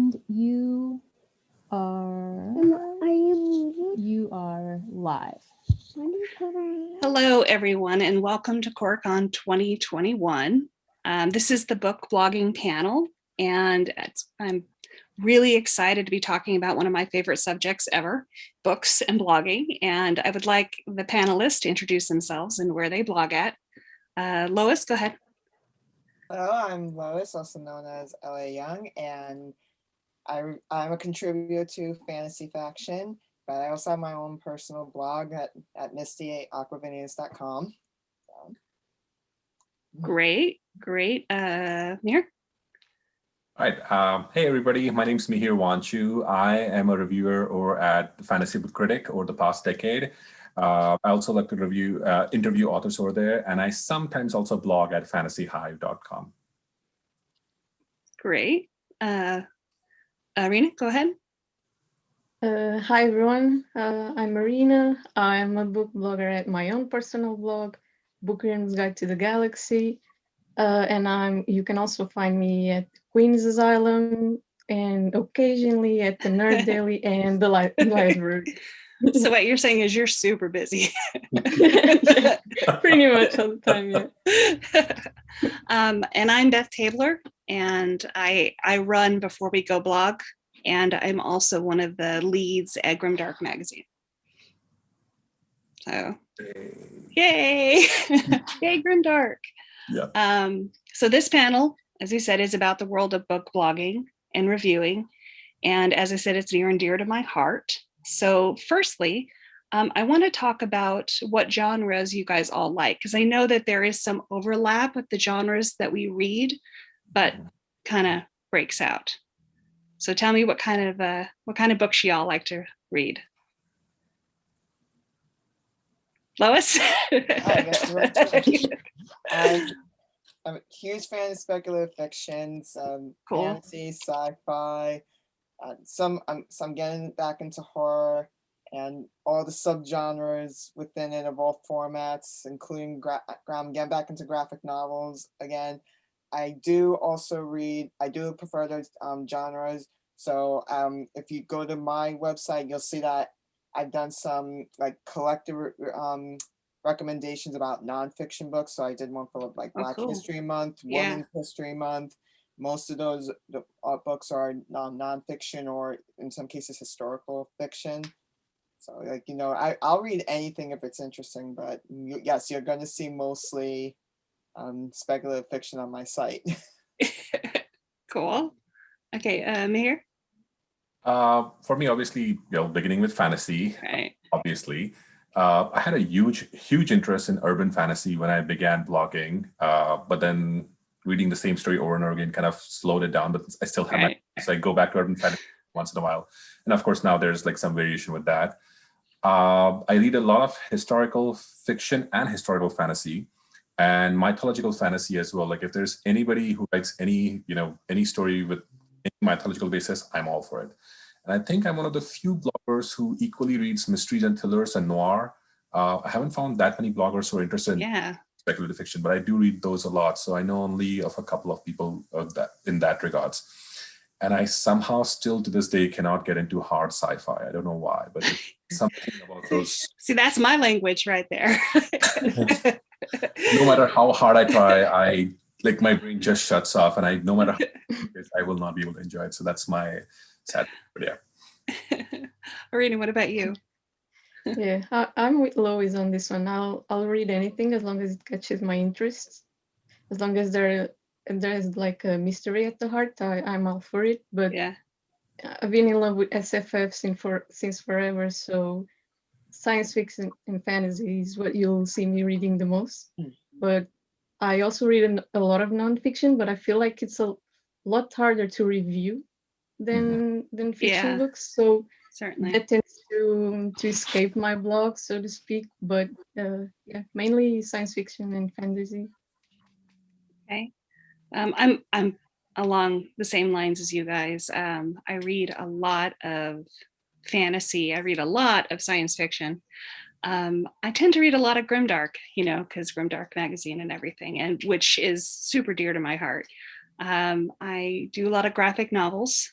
And you are live. Hello, everyone, and welcome to CorkCon 2021. This is the book blogging panel, and I'm really excited to be talking about one of my favorite subjects ever, books and blogging. And I would like the panelists to introduce themselves and where they blog at. Lois, go ahead. Hello, I'm Lois, also known as LA Young, and I'm a contributor to Fantasy Faction, but I also have my own personal blog at misty8aquavineas.com. Great. Mihir? All right. Hey, everybody. My name is Mihir Wanchoo. I am a reviewer over at Fantasy Book Critic over the past decade. I also like to interview authors over there, and I sometimes also blog at fantasyhive.com. Great. Arina, go ahead. Hi, everyone. I'm Arina. I'm a book blogger at my own personal blog, Bookworm's Guide to the Galaxy. And you can also find me at Queen's Asylum and occasionally at the Nerd Daily and the library. So what you're saying is you're super busy. Yeah, pretty much all the time, yeah. And I'm Beth Tabler, and I run Before We Go blog, and I'm also one of the leads at Grimdark magazine. So, yay! Yay, Grimdark! Yeah. So this panel, as we said, is about the world of book blogging and reviewing. And as I said, it's near and dear to my heart. So firstly, I want to talk about what genres you guys all like, because I know that there is some overlap with the genres that we read, but kind of breaks out. So tell me what kind of books y'all like to read. Lois? I'm a huge fan of speculative fictions, Cool. fantasy, sci-fi. I'm getting back into horror and all the subgenres within it of all formats, including I'm getting back into graphic novels again. I do prefer those genres. So if you go to my website, you'll see that I've done some like collective recommendations about nonfiction books. So I did one for like Black cool. History Month, Yeah. Women's History Month. Most of those books are nonfiction or in some cases historical fiction. So I'll read anything if it's interesting, but yes, you're going to see mostly speculative fiction on my site. Cool. Okay, Mihir? For me, obviously, beginning with fantasy, Right. obviously. I had a huge interest in urban fantasy when I began blogging, but then reading the same story over and over again kind of slowed it down, but I still have so I go back to urban fantasy once in a while. And of course, now there's like some variation with that. I read a lot of historical fiction and historical fantasy and mythological fantasy as well. Like if there's anybody who likes any story with any mythological basis, I'm all for it. And I think I'm one of the few bloggers who equally reads mysteries and thrillers and noir. I haven't found that many bloggers who are interested in speculative fiction, but I do read those a lot. So I know only of a couple of people in that regards. And I somehow still to this day cannot get into hard sci-fi. I don't know why, but it's something about those. See, that's my language right there. No matter how hard I try, my brain just shuts off, and no matter how I will not be able to enjoy it. So that's my sad, but yeah. Arina, what about you? Yeah, I'm with Lois on this one. I'll read anything as long as it catches my interest. As long as there's like a mystery at the heart, I'm all for it. But yeah, I've been in love with SFF since forever. So science fiction and fantasy is what you'll see me reading the most. But I also read a lot of nonfiction, but I feel like it's a lot harder to review than fiction books. So certainly that tends to escape my blog, so to speak. But mainly science fiction and fantasy. Okay, I'm along the same lines as you guys. I read a lot of fantasy. I read a lot of science fiction. I tend to read a lot of Grimdark, because Grimdark magazine and everything, and which is super dear to my heart. I do a lot of graphic novels.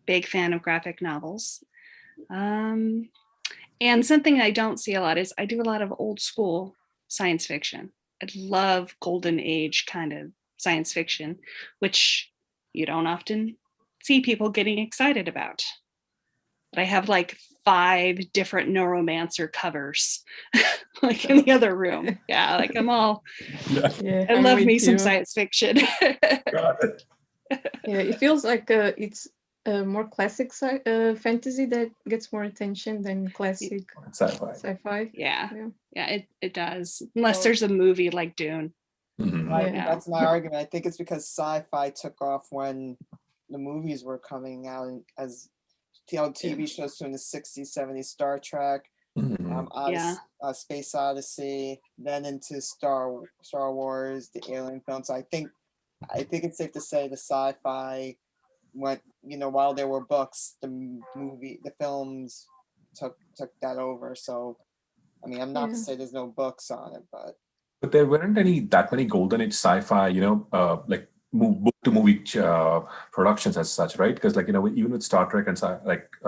big fan of graphic novels. And something I don't see a lot is I do a lot of old school science fiction. I love golden age kind of science fiction, which you don't often see people getting excited about. But I have like 5 different Neuromancer covers, like in the other room. Yeah, like I'm all, Yeah, I I'm love with me some you. science fiction. Got it. Yeah, it feels like it's more classic fantasy that gets more attention than classic Sci-fi. sci-fi. Yeah, Yeah. it does. Unless Well- there's a movie like Dune. Mhm. Right, Yeah. that's my argument. I think it's because sci-fi took off when the movies were coming out, and as TV shows from the 60s, 70s, Star Trek, Mhm. Space Odyssey, then into Star Wars, the Alien films. So I think it's safe to say the sci-fi went, while there were books, the films took that over. So I mean, I'm not to Yeah. say there's no books on it, but there weren't that many golden age sci-fi, like book to movie productions as such, right? Because even with Star Trek and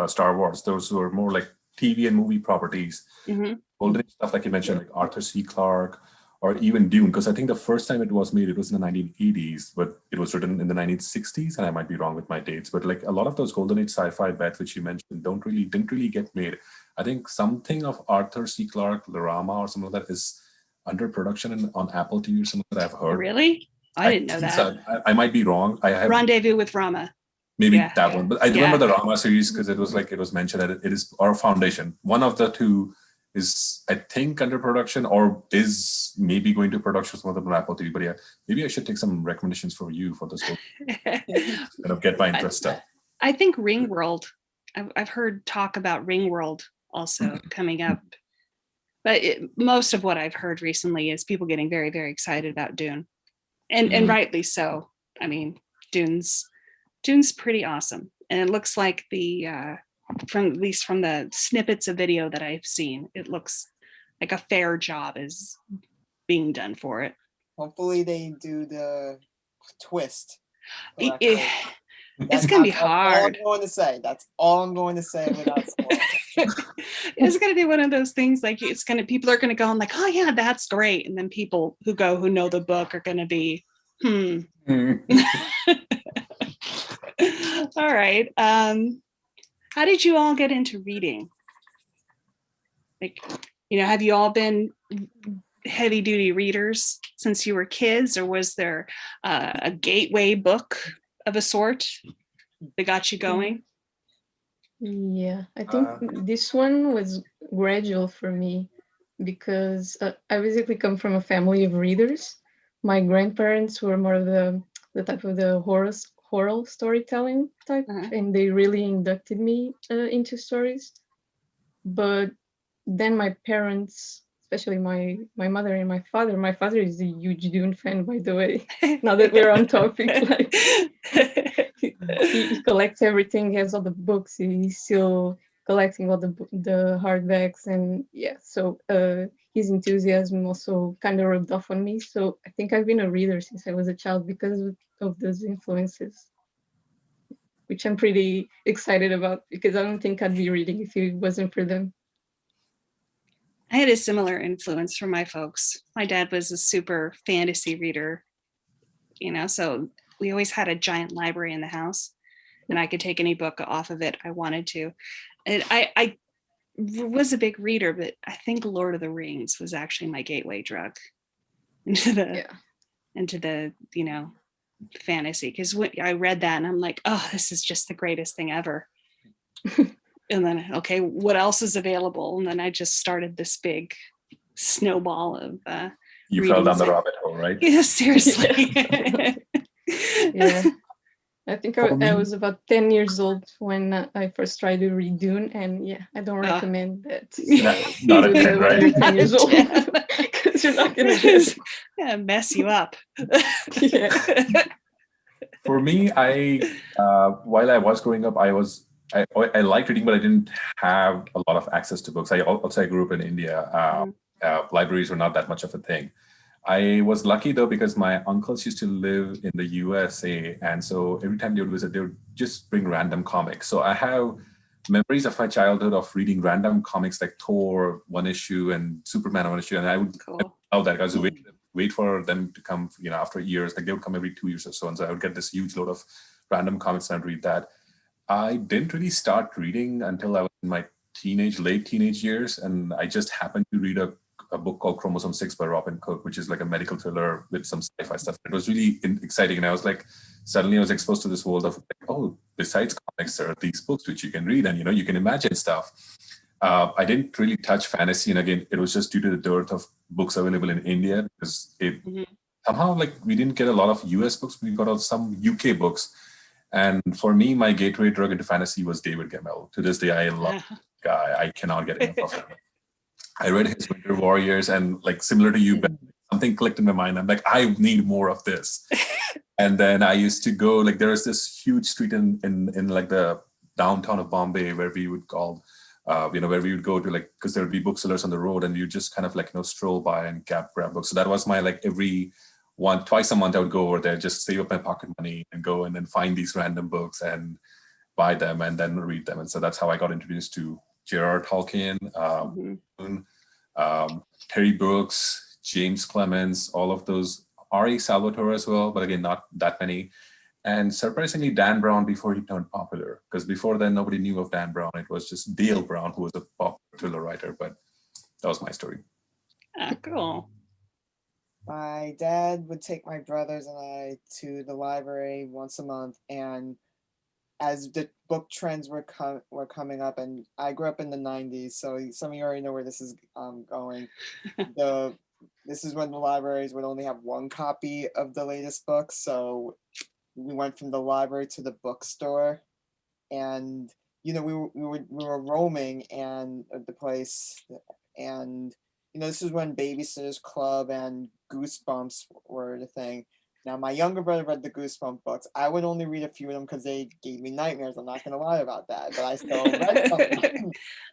Star Wars, those were more like TV and movie properties. Mm-hmm. Golden age stuff, like you mentioned, like Arthur C. Clarke, or even Dune. Because I think the first time it was made, it was in the 1980s, but it was written in the 1960s, and I might be wrong with my dates. But like a lot of those golden age sci-fi bets which you mentioned didn't really get made. I think something of Arthur C. Clarke, Lorama, or something like that is under production on Apple TV or something that I've heard. Really? I didn't know think that. so. I might be wrong. I have Rendezvous with Rama. maybe Yeah. that one, but I remember the Rama series because it was mentioned that it is our foundation. One of the two is, I think, under production or is maybe going to production, some of them on Apple TV. But yeah, maybe I should take some recommendations for you for this whole kind of get my interest up. I think Ringworld. I've heard talk about Ringworld also coming up. But most of what I've heard recently is people getting very, very excited about Dune, and rightly so. I mean, Dune's pretty awesome, and it looks like at least from the snippets of video that I've seen, it looks like a fair job is being done for it. hopefully they do the twist. It's gonna be hard. That's all I'm going to say without spoiling. It's gonna be one of those things like people are gonna go and like, oh yeah, that's great, and then people who know the book are gonna be all right. How did you all get into reading? Like, have you all been heavy duty readers since you were kids, or was there a gateway book of a sort that got you going? Yeah, I think this one was gradual for me because I basically come from a family of readers. My grandparents were more of the type of the oral storytelling type, and they really inducted me into stories. But then my parents, especially my mother and my father is a huge Dune fan, by the way. Now that we're on topic, like he collects everything. He has all the books. He's still collecting all the hardbacks, and yeah. So his enthusiasm also kind of rubbed off on me. So I think I've been a reader since I was a child because of those influences, which I'm pretty excited about because I don't think I'd be reading if it wasn't for them. I had a similar influence from my folks. My dad was a super fantasy reader, so we always had a giant library in the house, and I could take any book off of it I wanted to. And I was a big reader, but I think Lord of the Rings was actually my gateway drug into the fantasy, because I read that and I'm like, oh, this is just the greatest thing ever. And then, okay, what else is available? And then I just started this big snowball of you fell down the rabbit hole, right? Yeah, seriously. Yeah. I think I was about 10 years old when I first tried to read Dune, and yeah, I don't recommend that. Not a 10, right? When you're 10 years old, because you're not gonna get mess you up. Yeah. For me, while I was growing up, I liked reading, but I didn't have a lot of access to books. I grew up in India. Libraries were not that much of a thing. I was lucky though because my uncles used to live in the USA, and so every time they would visit, they would just bring random comics. So I have memories of my childhood of reading random comics like Thor one issue and Superman one issue, and I would Cool. love that. I was wait for them to come, after years. Like they would come every 2 years or so, and so I would get this huge load of random comics and I'd read that. I didn't really start reading until I was in my late teenage years, and I just happened to read a book called Chromosome 6 by Robin Cook, which is like a medical thriller with some sci-fi stuff. It was really exciting, and I was like, suddenly I was exposed to this world of like, oh, besides comics, there are these books which you can read, and you can imagine stuff. I didn't really touch fantasy, and again, it was just due to the dearth of books available in India, because somehow like we didn't get a lot of US books, we got some UK books. And for me, my gateway drug into fantasy was David Gemmell. To this day, I love that guy. I cannot get enough of him. I read his Winter Warriors, and like similar to you, Ben, something clicked in my mind. I'm like, I need more of this. And then I used to go, like there was this huge street in like the downtown of Bombay where we would call, where we would go to, like, because there would be booksellers on the road, and you just kind of like stroll by and grab books. So that was my like twice a month I would go over there, just save up my pocket money and go and then find these random books and buy them and then read them. And so that's how I got introduced to J.R.R. Tolkien, Terry Brooks, James Clemens, all of those, R.A. Salvatore as well, but again, not that many. And surprisingly, Dan Brown before he turned popular, because before then nobody knew of Dan Brown. It was just Dale Brown who was a popular thriller writer, but that was my story. Cool. My dad would take my brothers and I to the library once a month, and as the book trends were coming up, and I grew up in the 90s, so some of you already know where this is going. This is when the libraries would only have one copy of the latest books, so we went from the library to the bookstore, and we were roaming and the place, and this is when Babysitter's Club and Goosebumps were the thing. Now, my younger brother read the Goosebumps books. I would only read a few of them because they gave me nightmares. I'm not going to lie about that, but I still read some of them.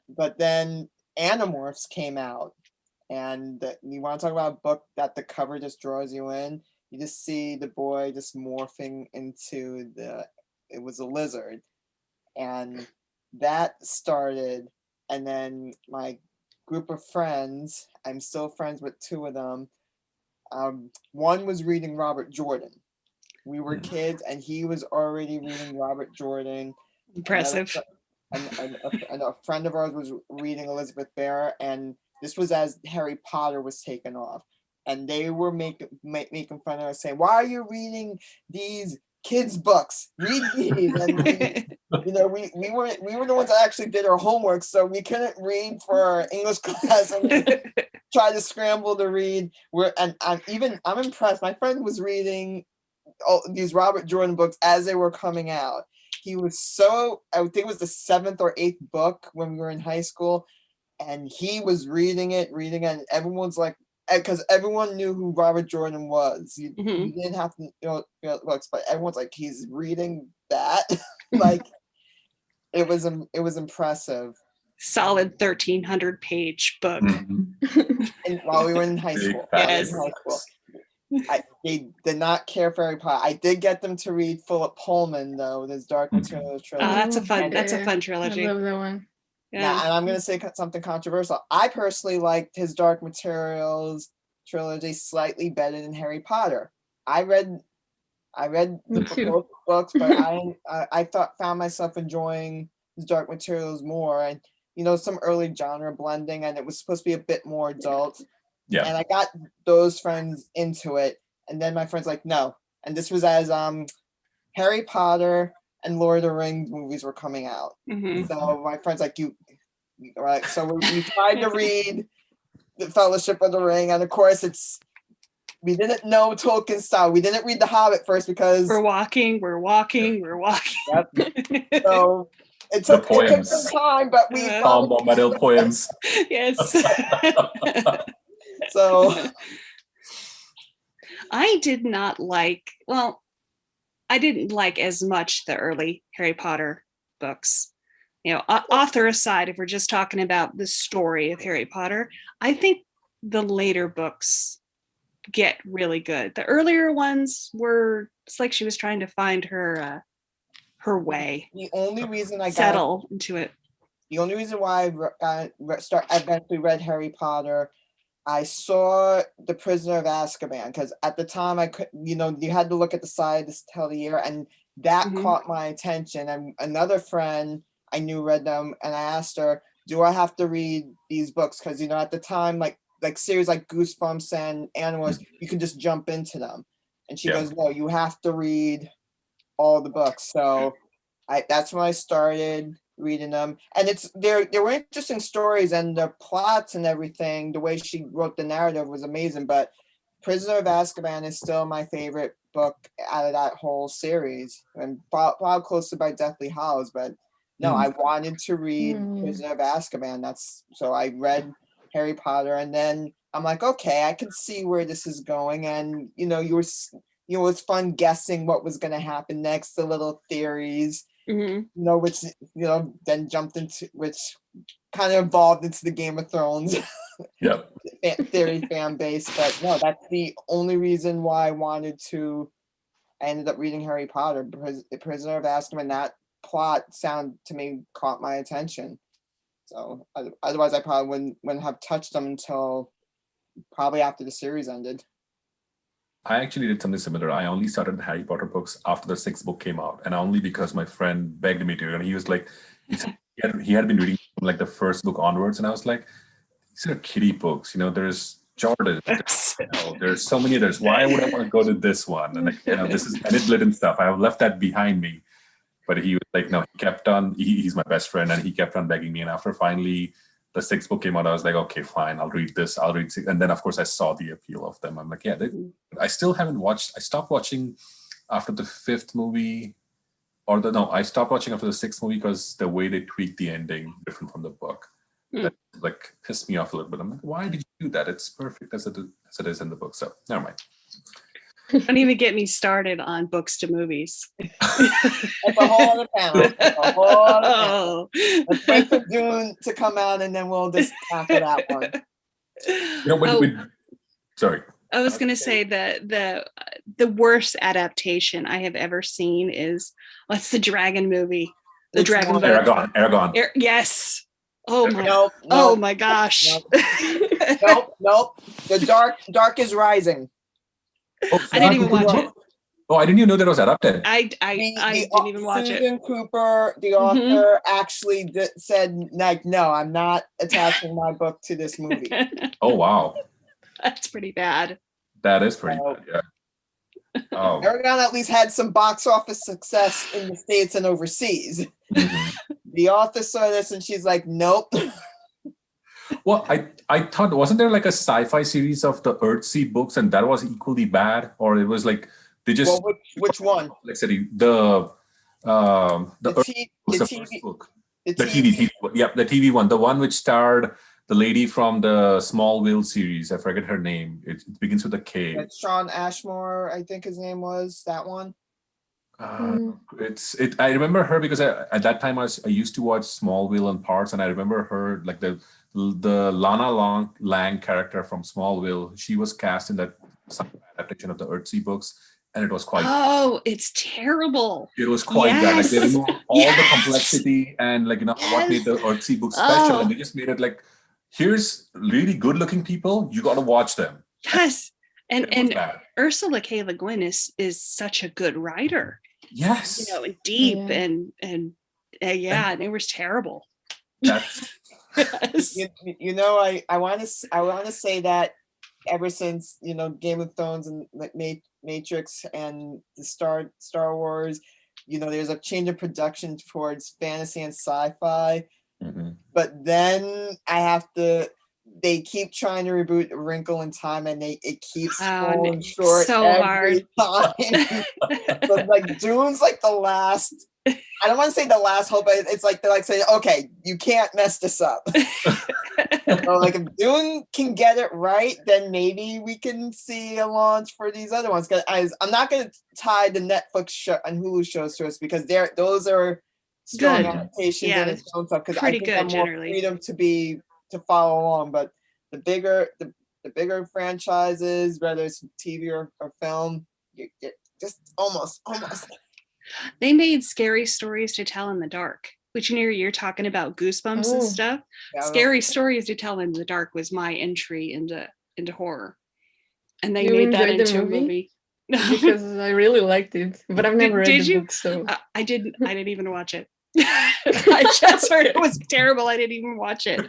But then Animorphs came out, and you want to talk about a book that the cover just draws you in? You just see the boy just morphing into it was a lizard. And that started, and then my group of friends, I'm still friends with two of them. One was reading Robert Jordan. We were kids, and he was already reading Robert Jordan. Impressive. And a friend of ours was reading Elizabeth Barrett, and this was as Harry Potter was taken off. And they were making fun of us, saying, "Why are you reading these kids' books? Read these." And we were the ones that actually did our homework, so we couldn't read for our English class, and we tried to scramble to read. I'm impressed. My friend was reading all these Robert Jordan books as they were coming out. He was I think it was the 7th or 8th book when we were in high school, and he was reading it, and everyone's like, because everyone knew who Robert Jordan was. You didn't have to books, but everyone's like, he's reading that. Like, it was impressive. Solid 1,300 page book. And while we were in high school. Yes. They did not care for Harry Potter. I did get them to read Philip Pullman, though, with his Dark Materials trilogy. That's a fun trilogy. I love that one. Yeah. Now, and I'm going to say something controversial. I personally liked his Dark Materials trilogy slightly better than Harry Potter. I read the books, but I found myself enjoying his Dark Materials more, and some early genre blending, and it was supposed to be a bit more adult. Yeah. And I got those friends into it, and then my friends like, no. And this was as Harry Potter and Lord of the Rings movies were coming out. So my friends like, right? So we tried to read The Fellowship of the Ring, and of course we didn't know Tolkien's style. We didn't read The Hobbit first because we're walking. Yep. So it took some time, but we found medal poems. Yes. So I didn't like as much the early Harry Potter books. Author aside, if we're just talking about the story of Harry Potter, I think the later books get really good. The earlier ones were, it's like she was trying to find her way, The only reason I settle into it. The only reason why I eventually read Harry Potter, I saw The Prisoner of Azkaban, because at the time I could, you had to look at the side to tell the year, and that caught my attention. And another friend I knew read them, and I asked her, "Do I have to read these books?" Because at the time, like series like Goosebumps and Animals, you can just jump into them. And she goes, "No, you have to read all the books." So that's when I started reading them, and there were interesting stories, and the plots and everything. The way she wrote the narrative was amazing. But Prisoner of Azkaban is still my favorite book out of that whole series, and followed closely by Deathly Hallows. But no, I wanted to read Prisoner of Azkaban. So I read Harry Potter, and then I'm like, okay, I can see where this is going. And it was fun guessing what was going to happen next, the little theories. Which then jumped into, which kind of evolved into the Game of Thrones theory fan base. But no, that's the only reason why I ended up reading Harry Potter, because The Prisoner of Azkaban, that plot caught my attention. So otherwise I probably wouldn't have touched them until probably after the series ended. I actually did something similar. I only started the Harry Potter books after the 6th book came out, and only because my friend begged me to. And he was like, he had been reading from like the first book onwards, and I was like, these are kiddie books. There's Jordan. There's so many others. Why would I want to go to this one? And this is Edit and stuff. I have left that behind me. But he was like, no, he kept on. He's my best friend, and he kept on begging me. And after finally the 6th book came out, I was like, okay, fine, I'll read this. I'll read 6. And then, of course, I saw the appeal of them. I'm like, I still haven't watched. I stopped watching after the 5th movie, I stopped watching after the 6th movie because the way they tweaked the ending different from the book. That like pissed me off a little bit. I'm like, why did you do that? It's perfect as it is in the book. So never mind. Don't even get me started on books to movies. That's a whole other panel. Let's wait for Dune to come out, and then we'll just tackle that one. Sorry. I was going to say that the worst adaptation I have ever seen is, what's the dragon movie? The dragon book. Aragon. Yes. Oh my. Nope. Oh my gosh. Nope. The Dark is Rising. I didn't even watch it. Oh, I didn't even know that was adapted. I didn't even watch it. Susan Cooper, the author, actually said, like, no, I'm not attaching my book to this movie. Oh, wow. That's pretty bad. That is pretty bad, yeah. Oh. Aragon at least had some box office success in the States and overseas. The author saw this and she's like, nope. Well, I thought, wasn't there like a sci-fi series of the Earthsea books, and that was equally bad? Or it was like, they just... Well, which one? Like said, the TV book. The TV one. The one which starred the lady from the Smallville series. I forget her name. It begins with a K. That's Shawn Ashmore, I think his name was, that one. I remember her because at that time I used to watch Smallville and parts, and I remember her like the Lana Lang character from Smallville. She was cast in that adaptation of the Earthsea books, and it was quite. Oh, it's terrible. It was quite bad. Like they removed all the complexity and what made the Earthsea book special, and they just made it like, here's really good-looking people. You got to watch them. Yes, and Ursula K. Le Guin is such a good writer. Yes, deep and it was terrible. That's yes. I want to say that ever since Game of Thrones and Matrix and the Star Wars, there's a change of production towards fantasy and sci-fi. Mm-hmm. But then they keep trying to reboot A Wrinkle in Time, and it keeps falling short so every hard. time. So like Dune's like the last. I don't want to say the last hope, but it's like they're like saying, okay, you can't mess this up. So like if Dune can get it right, then maybe we can see a launch for these other ones. Because I'm not going to tie the Netflix show and Hulu shows to us, because those are strong adaptations and its own stuff. Because I think I'm more freedom to follow along. But the the bigger franchises, whether it's TV or film, you just almost. They made scary stories to tell in the dark, which you're talking about goosebumps and Oh. stuff. Yeah, Scary stories to tell in the dark was my entry into horror. And they You made that enjoyed the into a movie? movie. Because I really liked it, but I've never read Did the you? book, so I didn't even watch it. I just heard it was terrible. I didn't even watch it.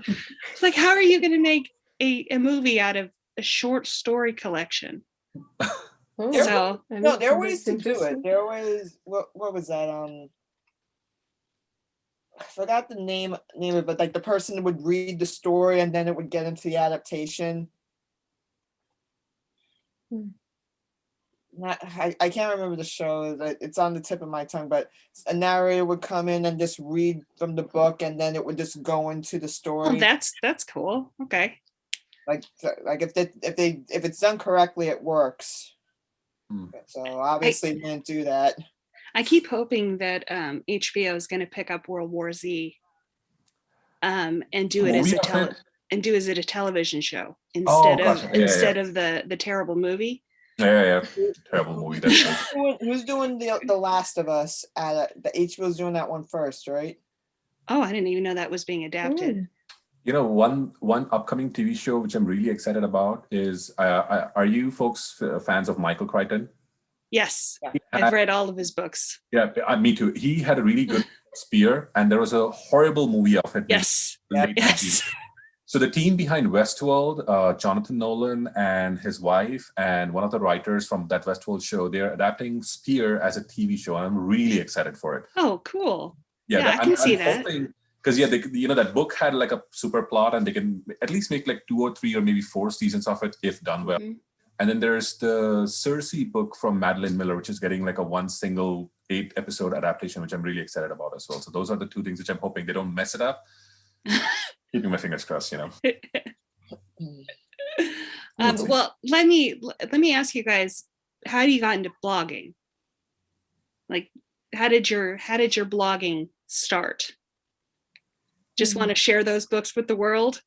It's like, how are you going to make a movie out of a short story collection? oh, So No, there are ways that's to do it. interesting. There was what was that? I forgot the name of it, but like the person would read the story and then it would get into the adaptation. I can't remember the show. It's on the tip of my tongue, but a narrator would come in and just read from the book, and then it would just go into the story. oh, that's cool. Okay. Like if it's done correctly, it works. So obviously, we didn't do that. I keep hoping that HBO is going to pick up World War Z, and do it as a television show instead of the terrible movie. Yeah. Terrible movie. That's good. Who's doing the Last of Us? The HBO's doing that one first, right? Oh, I didn't even know that was being adapted. You know, one upcoming TV show which I'm really excited about is, are you folks fans of Michael Crichton? Yes, I've read all of his books. Yeah, me too. He had a really good Spear, and there was a horrible movie of it. Yes. Yes. So the team behind Westworld, Jonathan Nolan and his wife, and one of the writers from that Westworld show, they're adapting Spear as a TV show, and I'm really excited for it. Oh, cool. Yeah, I can see that. Because that book had like a super plot, and they can at least make like 2 or 3 or maybe 4 seasons of it if done well. Mm-hmm. And then there's the Cersei book from Madeline Miller, which is getting like a one single 8-episode adaptation, which I'm really excited about as well. So those are the 2 things which I'm hoping they don't mess it up. Keeping my fingers crossed, Well, let me ask you guys, how you got into blogging? Like, how did your blogging start? Just want to share those books with the world?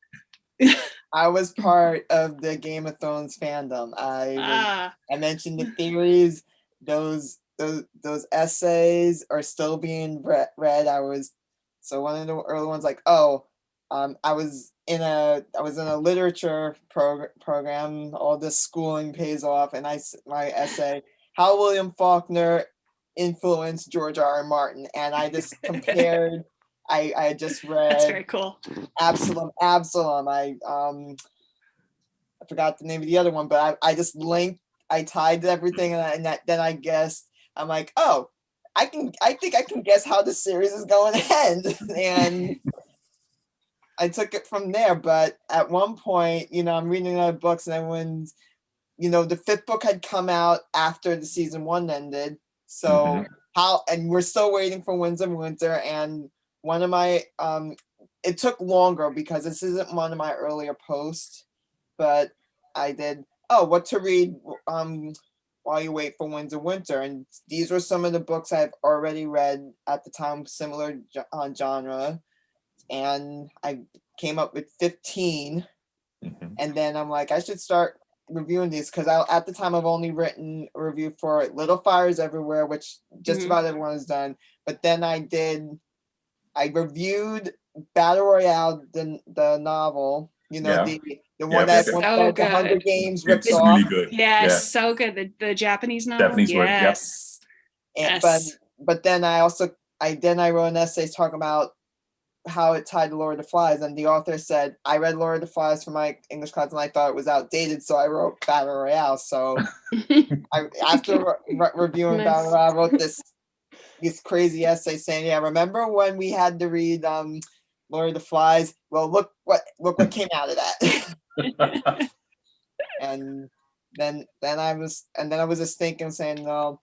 I was part of the Game of Thrones fandom. I mentioned the theories. Those essays are still being read. So one of the early ones, like, I was in a literature program. All this schooling pays off, and my essay, how William Faulkner influenced George R.R. Martin, and I just compared. I just read. That's very cool. Absalom. I forgot the name of the other one, but I just linked. I tied everything, then I guessed. I'm like, I think I can guess how the series is going to end, and I took it from there. But at one point, I'm reading other books, and everyone's, the 5th book had come out after the season 1 ended. So and we're still waiting for Winds of Winter, and one of my it took longer because this isn't one of my earlier posts, but I did what to read while you wait for Winds of Winter, and these were some of the books I've already read at the time, similar genre, and I came up with 15, and then I'm like, I should start reviewing these, because at the time I've only written a review for Little Fires Everywhere, which just about everyone has done, but then I reviewed Battle Royale, the novel, the one that the Hunger Games rips off. Really good. Yes, so good. The Japanese novel. Japanese one. Yes. Yep. But then I wrote an essay talking about how it tied to Lord of the Flies, and the author said, I read Lord of the Flies for my English class and I thought it was outdated, so I wrote Battle Royale. So after reviewing Battle Royale, I wrote this crazy essay saying, remember when we had to read Lord of the Flies? Well, look what came out of that. and then I was just thinking, saying, no,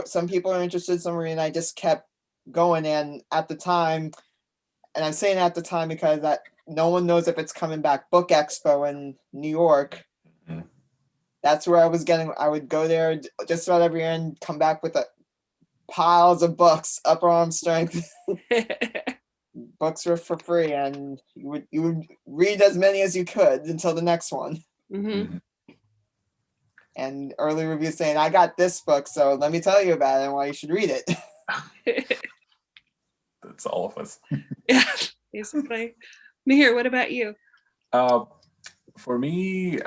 some people are interested, some are, and I just kept going. And at the time, and I'm saying at the time because that no one knows if it's coming back, Book Expo in New York. That's where I would go there just about every year and come back with piles of books, upper arm strength. books were for free, and you would read as many as you could until the next one. Mm-hmm. And early reviews saying, I got this book, so let me tell you about it and why you should read it. That's all of us. Yeah, basically. Mihir, what about you? For me,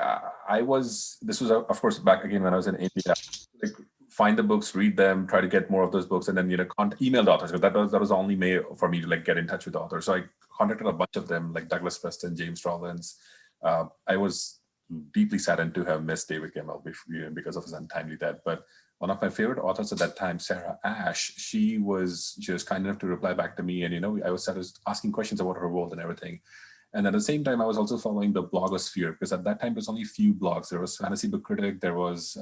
this was of course back again when I was in India. Like, find the books, read them, try to get more of those books, and then email the authors. That was the only way for me to like get in touch with the authors. So I contacted a bunch of them, like Douglas Preston, James Rollins. I was deeply saddened to have missed David Gemmell because of his untimely death. But one of my favorite authors at that time, Sarah Ash, she was just kind enough to reply back to me, and I was asking questions about her world and everything. And at the same time, I was also following the blogosphere, because at that time, there's only a few blogs. There was Fantasy Book Critic, there was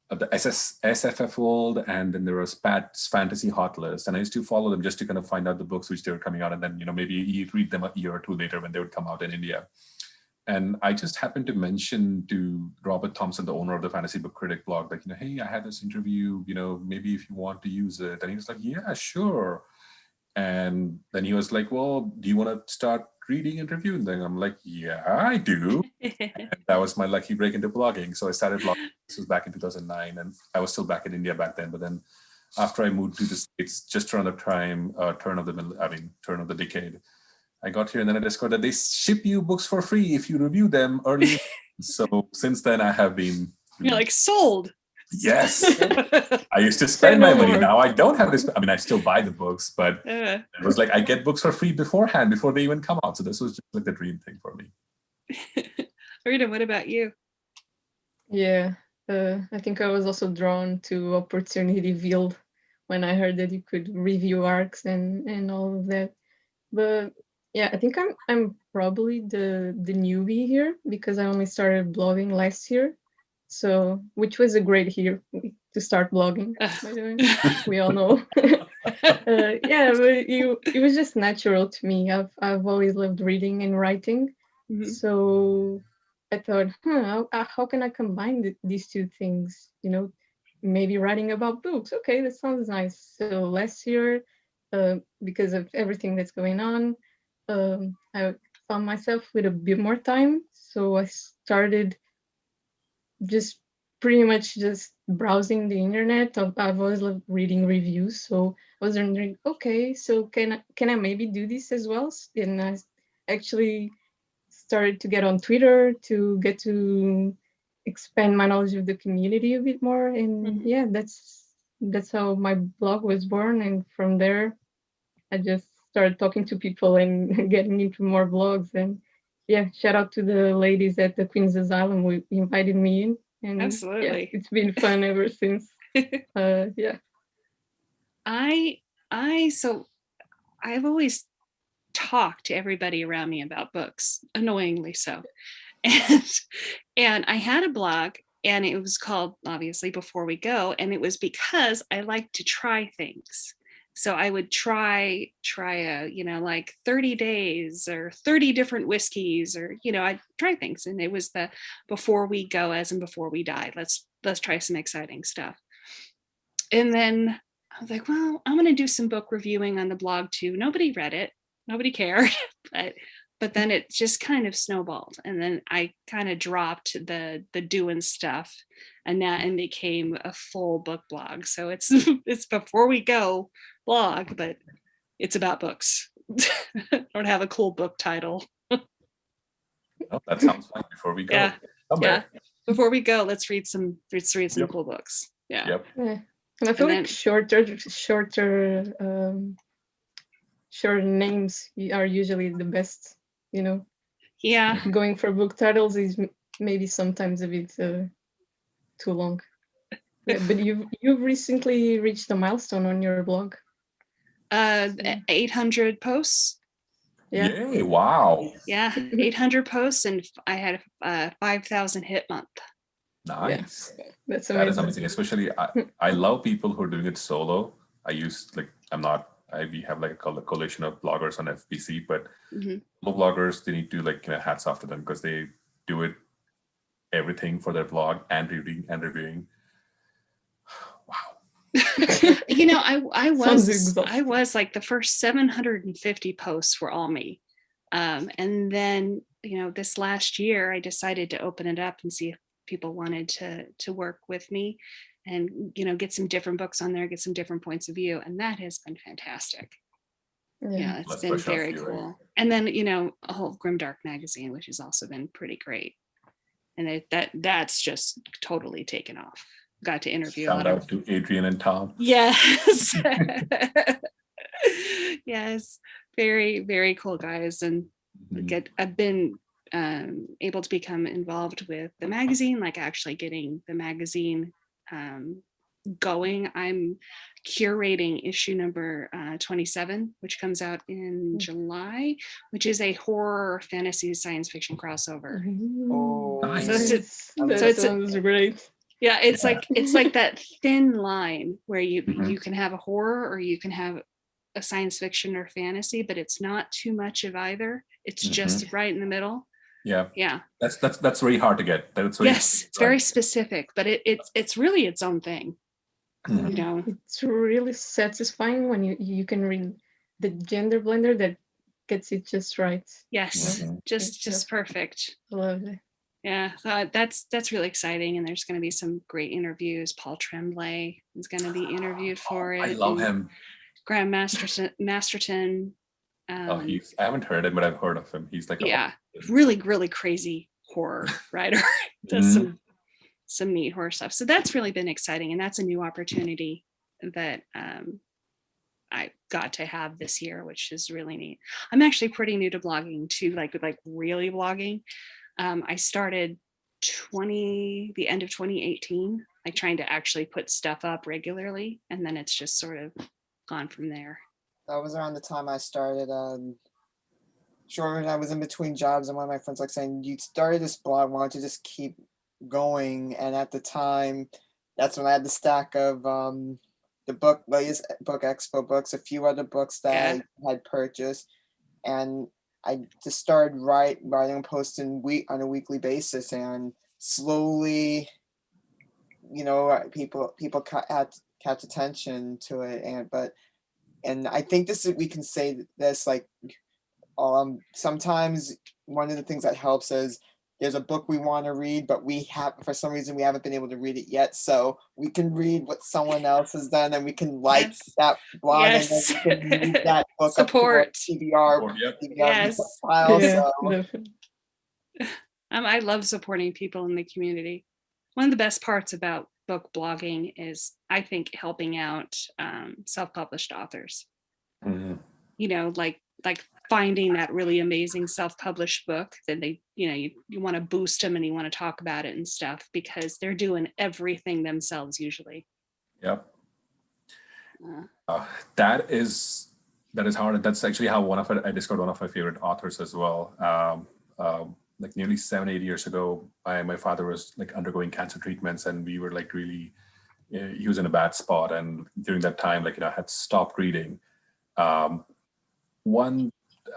the SFF World, and then there was Pat's Fantasy Hot List. And I used to follow them just to kind of find out the books which they were coming out, and then maybe you read them a year or two later when they would come out in India. And I just happened to mention to Robert Thompson, the owner of the Fantasy Book Critic blog, like, hey, I had this interview, maybe if you want to use it. And he was like, yeah, sure. And then he was like, well, do you want to start reading and reviewing them? I'm like, yeah, I do. And that was my lucky break into blogging. So I started blogging. This was back in 2009, and I was still back in India back then. But then after I moved to the States, just around the turn of the decade, I got here, and then I discovered that they ship you books for free if you review them early. So since then I have been... You're like, sold. Yes. I used to spend my money. Now I don't have this. I still buy the books, but it was like I get books for free beforehand, before they even come out. So this was just like the dream thing for me. Arina, what about you? Yeah, I think I was also drawn to Opportunity Field when I heard that you could review arcs and all of that. But yeah, I think I'm probably the newbie here, because I only started blogging last year. So, which was a great year to start blogging, by the way. We all know. Yeah, but it was just natural to me. I've always loved reading and writing. Mm-hmm. So I thought, how can I combine these two things? Maybe writing about books. Okay, that sounds nice. So last year, because of everything that's going on, I found myself with a bit more time. So I started just pretty much just browsing the internet. I've always loved reading reviews, so I was wondering, okay, so can I maybe do this as well? And I actually started to get on Twitter to get to expand my knowledge of the community a bit more. And yeah, that's how my blog was born. And from there, I just started talking to people and getting into more blogs. And yeah, shout out to the ladies at the Queen's Asylum who invited me in. And absolutely, yeah, it's been fun ever since. Yeah. So I've always talked to everybody around me about books, annoyingly so. And I had a blog, and it was called, obviously, Before We Go, and it was because I like to try things. So I would try like 30 days or 30 different whiskeys, or I'd try things. And it was the Before We Go, as in before we die. Let's try some exciting stuff. And then I was like, well, I'm going to do some book reviewing on the blog too. Nobody read it, nobody cared, but then it just kind of snowballed, and then I kind of dropped the doing stuff, and became a full book blog. So it's Before We Go blog, but it's about books. I don't have a cool book title. Oh, that sounds fun. Before we go, yeah. Before we go, let's read some cool books. Yeah. And I feel like shorter names are usually the best. Yeah. Going for book titles is maybe sometimes a bit too long. Yeah, but you've recently reached a milestone on your blog. 800 posts. Yeah. Yay! Wow. Yeah, 800 posts, and I had a 5,000 hit month. Nice. Yeah. That's amazing. That is amazing. Especially, I love people who are doing it solo. We have like a coalition of bloggers on FBC, but bloggers, they need to hats off to them, because they do it everything for their blog and reading and reviewing. Wow. You know, I Sounds was exhausting. like the first 750 posts were all me. And then, you know, this last year I decided to open it up and see if people wanted to work with me and, you know, get some different books on there, get some different points of view. And that has been fantastic. Yeah, it's Let's been push our very viewing. cool. And then, you know, a whole Grimdark magazine, which has also been pretty great. And that's just totally taken off. Got to interview a Shout lot of out to Adrian and Tom. yes. Yes, very, very cool guys. And I've been able to become involved with the magazine, like actually getting the magazine going. I'm curating issue number 27, which comes out in July, which is a horror fantasy science fiction crossover. Oh, Nice. So it's I'm That so it's a- sounds great. yeah, it's like that thin line where you Mhm. can have a horror or you can have a science fiction or fantasy, but it's not too much of either. It's just right in the middle. Yeah, Yeah. that's very hard to get. That's very Yes, it's very specific, but it's really its own thing. Mhm. You know. It's really satisfying when you can read the gender blender that gets it just right. Yes, Mhm. just perfect. I love it. Yeah, so that's really exciting, and there's going to be some great interviews. Paul Tremblay is going to be interviewed for it. I love and him. Graham Masterton. I haven't heard him, but I've heard of him. He's like Yeah, really, really crazy horror writer. Does some neat horror stuff. So that's really been exciting, and that's a new opportunity that I got to have this year, which is really neat. I'm actually pretty new to blogging too, like really blogging. I started the end of 2018, like trying to actually put stuff up regularly, and then it's just sort of gone from there. That was around the time I started. Sure, I was in between jobs, and one of my friends like saying, "You started this blog. Why don't you just keep going?" And at the time, that's when I had the stack of the latest book expo books, a few other books that I had purchased, and I just started writing and posting on a weekly basis, and slowly, you know, people catch attention to it, and I think we can say this like sometimes one of the things that helps is there's a book we want to read, but for some reason we haven't been able to read it yet. So we can read what someone else has done, and we can like that blog, and then we can read that book Support. up to our TBR Yes. file. Yeah, So definitely. I love supporting people in the community. One of the best parts about book blogging is, I think, helping out self-published authors. Mhm. You know, like finding that really amazing self-published book that they, you know, you want to boost them and you want to talk about it and stuff, because they're doing everything themselves usually. Yep. That is hard. That's actually how I discovered one of my favorite authors as well. Like nearly 7-8 years ago, my father was like undergoing cancer treatments, and we were like really, he was in a bad spot. And during that time, like, you know, I had stopped reading.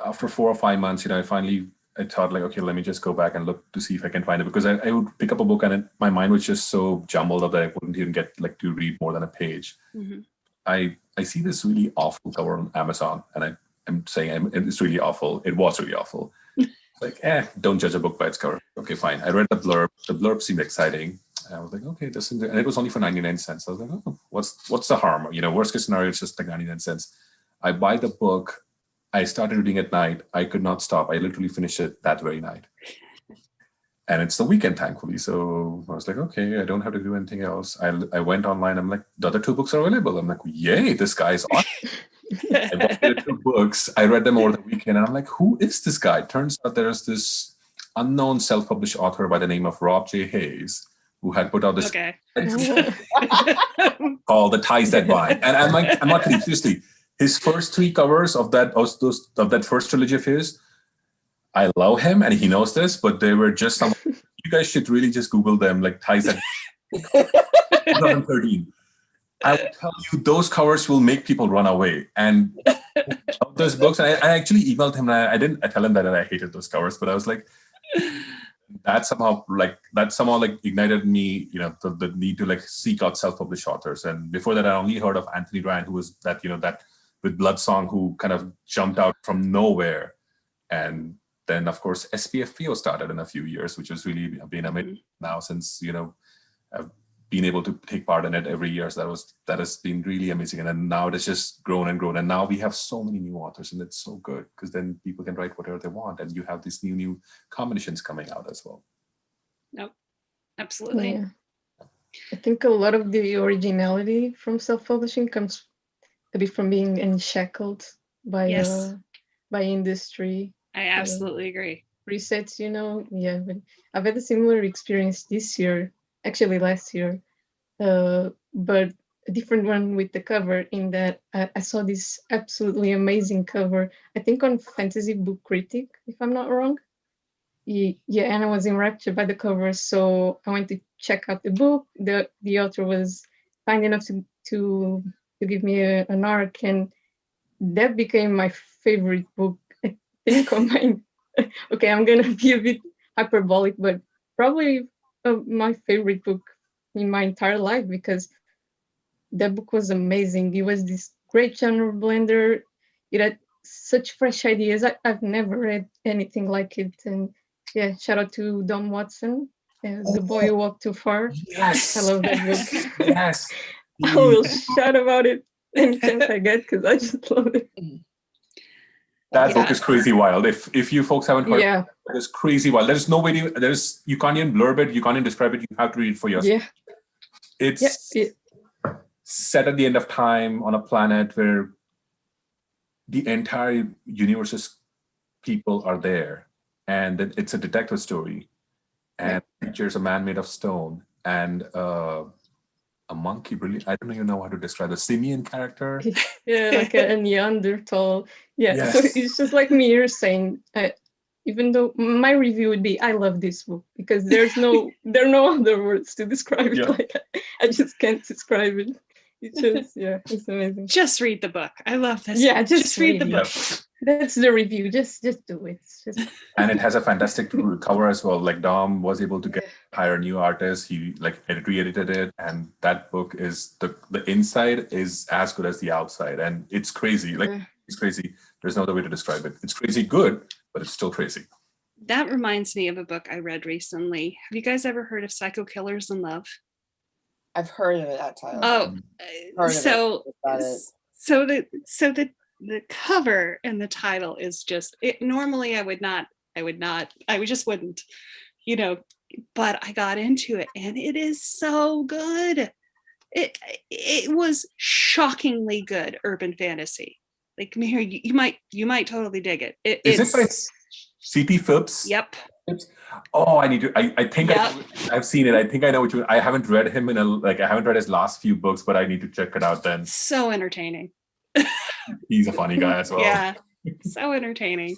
After 4 or 5 months, you know, I thought like, okay, let me just go back and look to see if I can find it, because I would pick up a book and my mind was just so jumbled up that I wouldn't even get like to read more than a page. Mm-hmm. I see this really awful cover on Amazon, and I'm saying it's really awful. It was really awful. Like, don't judge a book by its cover. Okay, fine. I read the blurb. The blurb seemed exciting. I was like, okay, and it was only for 99 cents. I was like, oh, what's the harm? You know, worst case scenario, it's just like 99 cents. I buy the book. I started reading at night. I could not stop. I literally finished it that very night. And it's the weekend, thankfully. So I was like, okay, I don't have to do anything else. I went online. I'm like, the other 2 books are available. I'm like, yay, this guy's awesome. I bought the 2 books. I read them over the weekend. And I'm like, who is this guy? Turns out there's this unknown self-published author by the name of Rob J. Hayes, who had put out this called The Ties That Bind. And I'm like, I'm not kidding, seriously. His first 3 covers of that first trilogy of his, I love him, and he knows this, but they were just some. You guys should really just Google them, like Ties That 2013. I will tell you, those covers will make people run away. And those books, I actually emailed him, and I didn't tell him that I hated those covers, but I was like, that somehow ignited me, the need to seek out self-published authors. And before that, I only heard of Anthony Ryan, who was that with Bloodsong, who kind of jumped out from nowhere. And then of course SPFPO started in a few years, which has really been amazing now, since I've been able to take part in it every year. So that has been really amazing. And then now it has just grown and grown. And now we have so many new authors, and it's so good because then people can write whatever they want, and you have these new combinations coming out as well. Nope. Absolutely. Yeah. I think a lot of the originality from self-publishing comes a bit from being unshackled by industry. I absolutely agree. Resets, yeah, but I've had a similar experience this year, actually last year, but a different one with the cover, in that I saw this absolutely amazing cover, I think on Fantasy Book Critic, if I'm not wrong. Yeah, and I was enraptured by the cover, so I went to check out the book. The author was kind enough to give me an arc, and that became my favorite book, I think, on my okay, I'm gonna be a bit hyperbolic, but probably my favorite book in my entire life, because that book was amazing. It was this great genre blender. It had such fresh ideas. I've never read anything like it. And yeah, shout out to Don Watson, The Boy Who Walked Too Far. Yes. I love that book. Yes. I will shout about it any chance I get, because I just love it. That book is crazy wild. If you folks haven't heard, yeah, it's crazy wild. There's no way you can't even blurb it, you can't even describe it. You have to read it for yourself. yeah, It's set at the end of time on a planet where the entire universe's people are there, and it's a detective story, and it features a man made of stone and a monkey. Brilliant. I don't even know how to describe the simian character. Yeah, like a Neanderthal. Yeah, Yes. so it's just like Mihir saying, even though my review would be, I love this book, because there are no other words to describe it. Yeah. Like I just can't describe it. It's just, it's amazing. Just read the book. I love this. Yeah, just read the read book. That's the review. Just do it. And it has a fantastic cover as well. Like Dom was able to hire a new artist. He re-edited it, and that book is the inside is as good as the outside, and it's crazy. It's crazy. There's no other way to describe it. It's crazy good, but it's still crazy. That reminds me of a book I read recently. Have you guys ever heard of Psycho Killers in Love? I've heard of that title. Oh, so the cover and the title is just it. Normally, I just wouldn't, but I got into it, and it is so good. It was shockingly good urban fantasy. Like Mihir, you might totally dig it. Is it by C.P. Phipps? Yep. Oh, I need to. I think I've seen it. I think I know which one. I haven't read him I haven't read his last few books, but I need to check it out then. So entertaining. He's a funny guy as well. Yeah, so entertaining.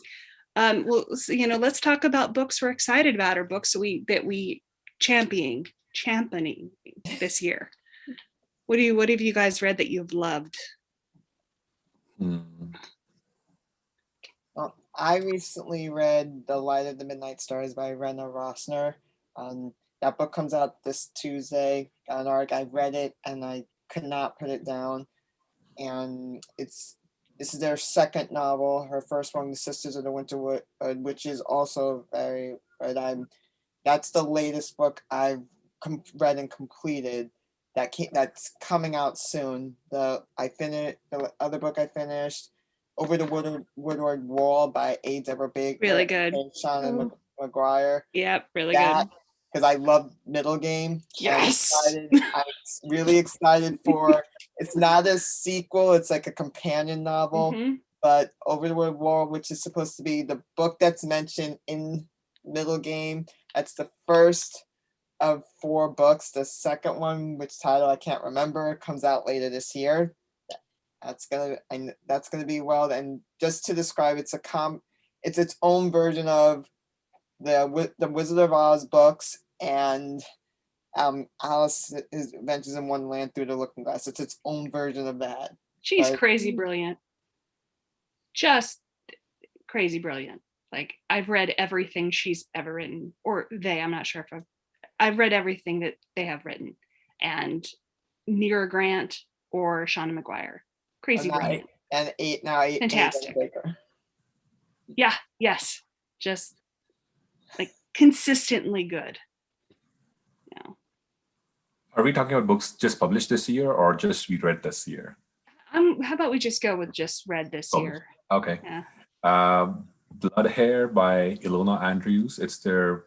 Well, let's talk about books we're excited about, or books that we championing this year. What have you guys read that you've loved? Well, I recently read The Light of the Midnight Stars by Rena Rossner. That book comes out this Tuesday. I read it and I could not put it down. And this is their second novel. Her first one, The Sisters of the Winterwood, which is also very good. That's the latest book I've read and completed. That's coming out soon. The other book I finished, Over the Woodward Wall by A. Deborah Baker. Really good. And Shannon McGuire. Yep, really good. Because I love Middle Game. Yes. I'm really excited for. It's not a sequel. It's like a companion novel. Mm-hmm. But Over the Woodward Wall, which is supposed to be the book that's mentioned in Middle Game, that's the first of 4 books. The second one, which title I can't remember, comes out later this year. That's gonna be well. And just to describe, it's its own version of the Wizard of Oz books and Alice's Adventures in Wonderland Through the Looking Glass. It's its own version of that. She's crazy brilliant. Just crazy brilliant. Like I've read everything she's ever written, or they, I'm not sure if I've read everything that they have written. And Nira Grant or Shauna McGuire. Crazy brilliant. And eight Fantastic. Baker. Yeah, yes. Just like consistently good. Yeah. Are we talking about books just published this year or just we read this year? How about we just go with just read this year? Okay. Yeah. Blood Hair by Ilona Andrews. It's their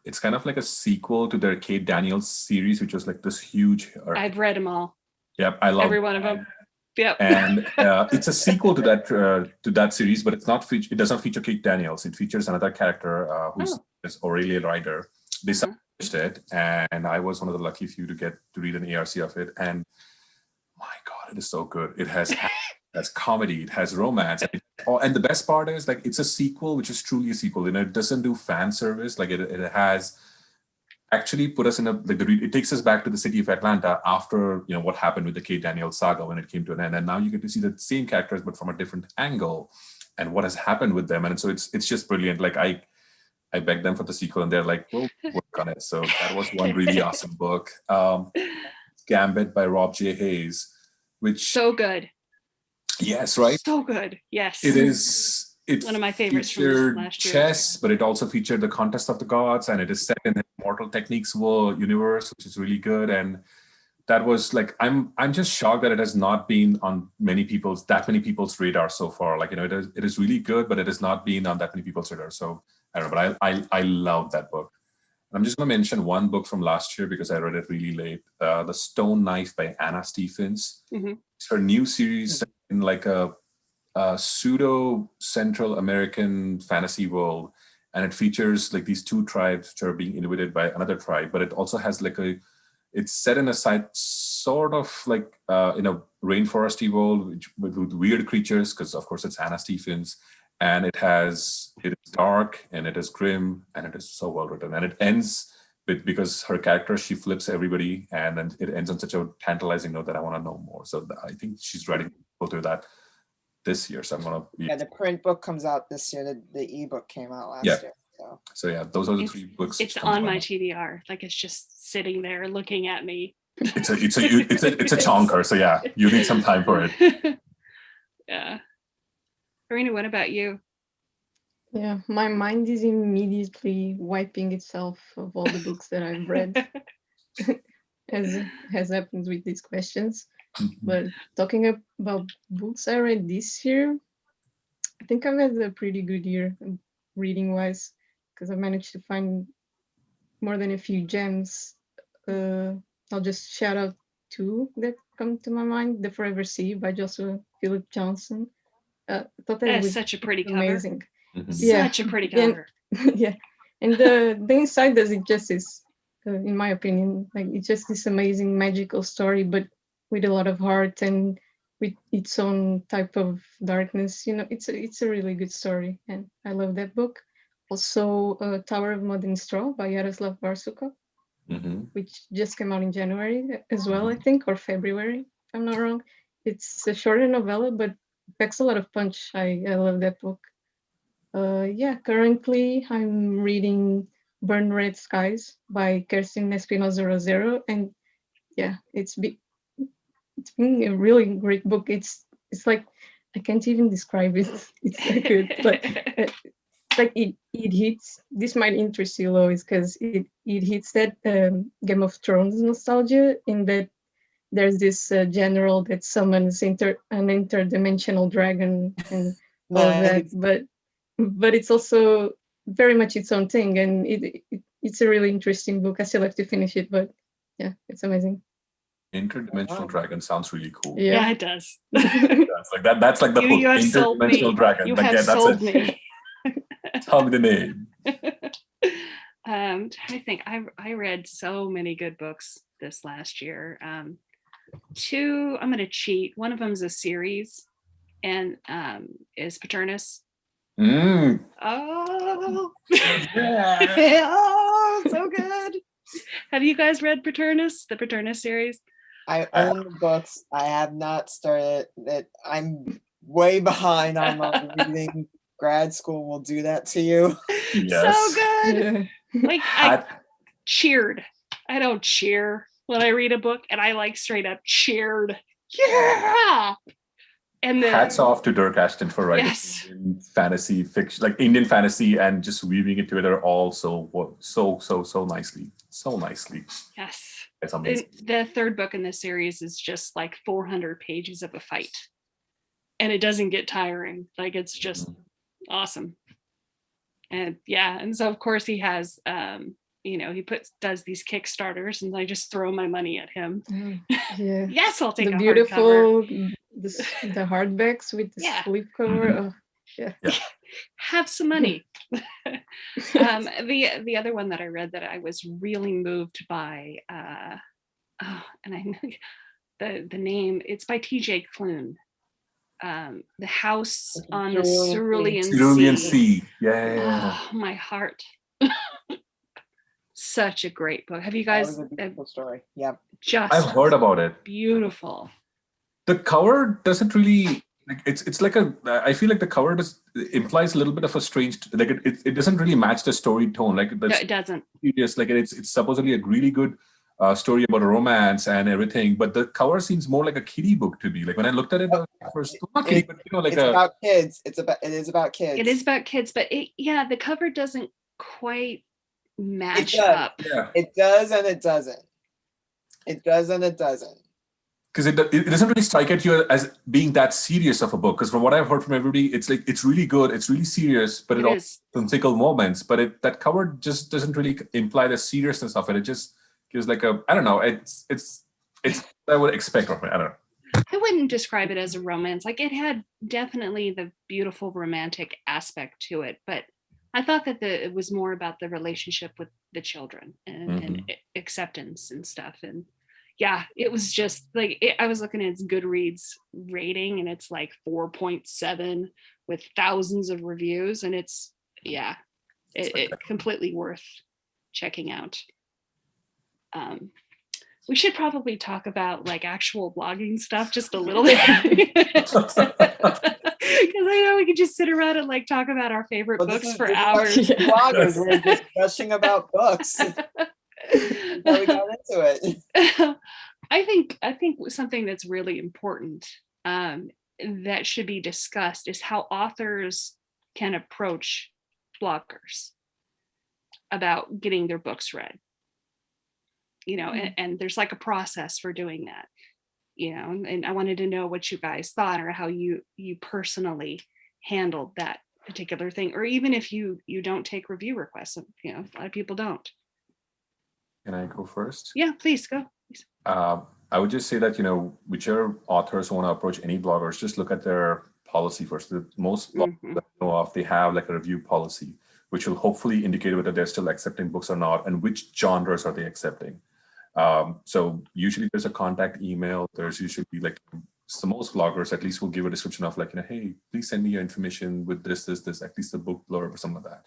it's kind of like a sequel to their Kate Daniels series, which was like this huge. I've read them all. Yep, I love every one of them. Yep. And it's a sequel to that series, but it's not. It doesn't feature Kate Daniels. It features another character who's Aurelia Ryder. They published it, and I was one of the lucky few to read an ARC of it. And my God, it is so good. It has comedy, it has romance, and the best part is like it's a sequel, which is truly a sequel. It doesn't do fan service. Like it has actually put us in it takes us back to the city of Atlanta after what happened with the Kate Daniels saga when it came to an end, and now you get to see the same characters but from a different angle and what has happened with them. And so it's just brilliant. Like I begged them for the sequel and they're like, we'll work on it. So that was one really awesome book. Gambit by Rob J. Hayes, which so good. Yes, right. So good. Yes, it is. It's one of my favorites from last year. Chess, but it also featured the Contest of the Gods, and it is set in the Mortal Techniques world universe, which is really good. And that was like, I'm just shocked that it has not been on that many people's radar so far. Like it is really good, but it has not been on that many people's radar. So I don't know, but I love that book. I'm just going to mention one book from last year because I read it really late. The Stone Knife by Anna Stephens. Mm-hmm. It's her new series in like a pseudo Central American fantasy world, and it features like these two tribes which are being invaded by another tribe, but it also has it's set in a site sort of like in a rainforesty world with weird creatures, because of course it's Anna Stephens, and it is dark and it is grim and it is so well written, and it ends because her character, she flips everybody, and then it ends on such a tantalizing note that I want to know more. So I think she's writing go through that this year, so I'm gonna the print book comes out this year. The ebook came out last year. So yeah, those are the three books. It's on my TBR, like it's just sitting there looking at me. It's a chonker, so yeah, you need some time for it. Yeah. Arina, what about you? Yeah, my mind is immediately wiping itself of all the books that I've read, as has happened with these questions. But talking about books I read this year, I think I've had a pretty good year reading-wise, because I managed to find more than a few gems. I'll just shout out two that come to my mind. The Forever Sea by Joshua Philip Johnson. I thought that was such a pretty amazing. Cover. Mm-hmm. Yeah, such a pretty cover. Yeah, and the inside does it justice, in my opinion. Like it's just this amazing magical story, but with a lot of heart and with its own type of darkness. It's a really good story, and I love that book. Also, Tower of Mud and Straw by Yaroslav Varsukov, which just came out in January as well, I think, or February, if I'm not wrong. It's a shorter novella, but packs a lot of punch. I love that book. Currently I'm reading Burn Red Skies by Kerstin Espinosa Rosero, and yeah, it's been a really great book. It's like I can't even describe it. It's so good, but like it hits. This might interest you, Lois, because it hits that Game of Thrones nostalgia in that there's this general that summons an interdimensional dragon and all that, but it's also very much its own thing, and it's a really interesting book. I still have to finish it, but yeah, it's amazing. Interdimensional dragon sounds really cool. Yeah, it does. Like that. That's like the you have interdimensional dragon. You have sold me. Tell me the name. I think I read so many good books this last year. Two, I'm going to cheat. One of them is a series, and is Paternus. Oh, yeah. Oh, so good. Have you guys read Paternus, the Paternus series? I own the books. I have not started it. I'm way behind on my reading grad school will do that to you. Yes. So good. Yeah. Like I Hat- cheered. I don't cheer when I read a book, and I like straight up cheered. Yeah. And Hats the off to Dirk Ashton for writing Yes. Indian fantasy fiction, like Indian fantasy, and just weaving it together all so nicely. So nicely. yes. It's amazing. The third book in this series is just like 400 pages of a fight, and it doesn't get tiring. Like it's just awesome. And yeah, and so of course he has he does these Kickstarters, and I just throw my money at him. Yeah. Yes, I'll take The a hardcover. beautiful, the hardbacks with the Yeah. slipcover. Oh, yeah. Have some money. The other one that I read that I was really moved by, and I know the name, it's by TJ Klune. The House on the Cerulean Cerulean Sea. Sea. Yeah. Oh, my heart. Such a great book. Have you That guys was a beautiful story. Yeah. just I've heard about it. beautiful? The cover doesn't really like it's like a I feel like the cover implies a little bit of a strange, like it doesn't really match the story tone. Like No, it doesn't. serious, like it's supposedly a really good story about a romance and everything, but the cover seems more like a kiddie book to me. Like when I looked at it first, not kiddie, but like It's about kids. It is about kids. It is about kids, but the cover doesn't quite match does. up. Yeah. It does and it doesn't. It does and it doesn't. Because it doesn't really strike at you as being that serious of a book. Because from what I've heard from everybody, it's like it's really good, it's really serious, but it also is whimsical moments. But that cover just doesn't really imply the seriousness of it. It just gives like a, I don't know. It's what I would expect from it. I don't know. I wouldn't describe it as a romance. Like it had definitely the beautiful romantic aspect to it, but I thought that it was more about the relationship with the children and acceptance and stuff. And yeah, it was just like I was looking at its Goodreads rating, and it's like 4.7 with thousands of reviews, and it's it completely worth checking out. We should probably talk about like actual blogging stuff just a little bit. Because I know we could just sit around and like talk about our favorite books for hours. Bloggers, we're just gushing about books. How we got into it. I think something that's really important that should be discussed is how authors can approach bloggers about getting their books read. And there's like a process for doing that, and I wanted to know what you guys thought or how you personally handled that particular thing, or even if you don't take review requests. A lot of people don't. Can I go first? Yeah, please go. I would just say that, whichever authors want to approach any bloggers, just look at their policy first. Most bloggers that I know of, they have like a review policy, which will hopefully indicate whether they're still accepting books or not, and which genres are they accepting. So usually there's a contact email. There's usually like, so most bloggers at least will give a description of like, hey, please send me your information with this, at least a book blurb or something like that.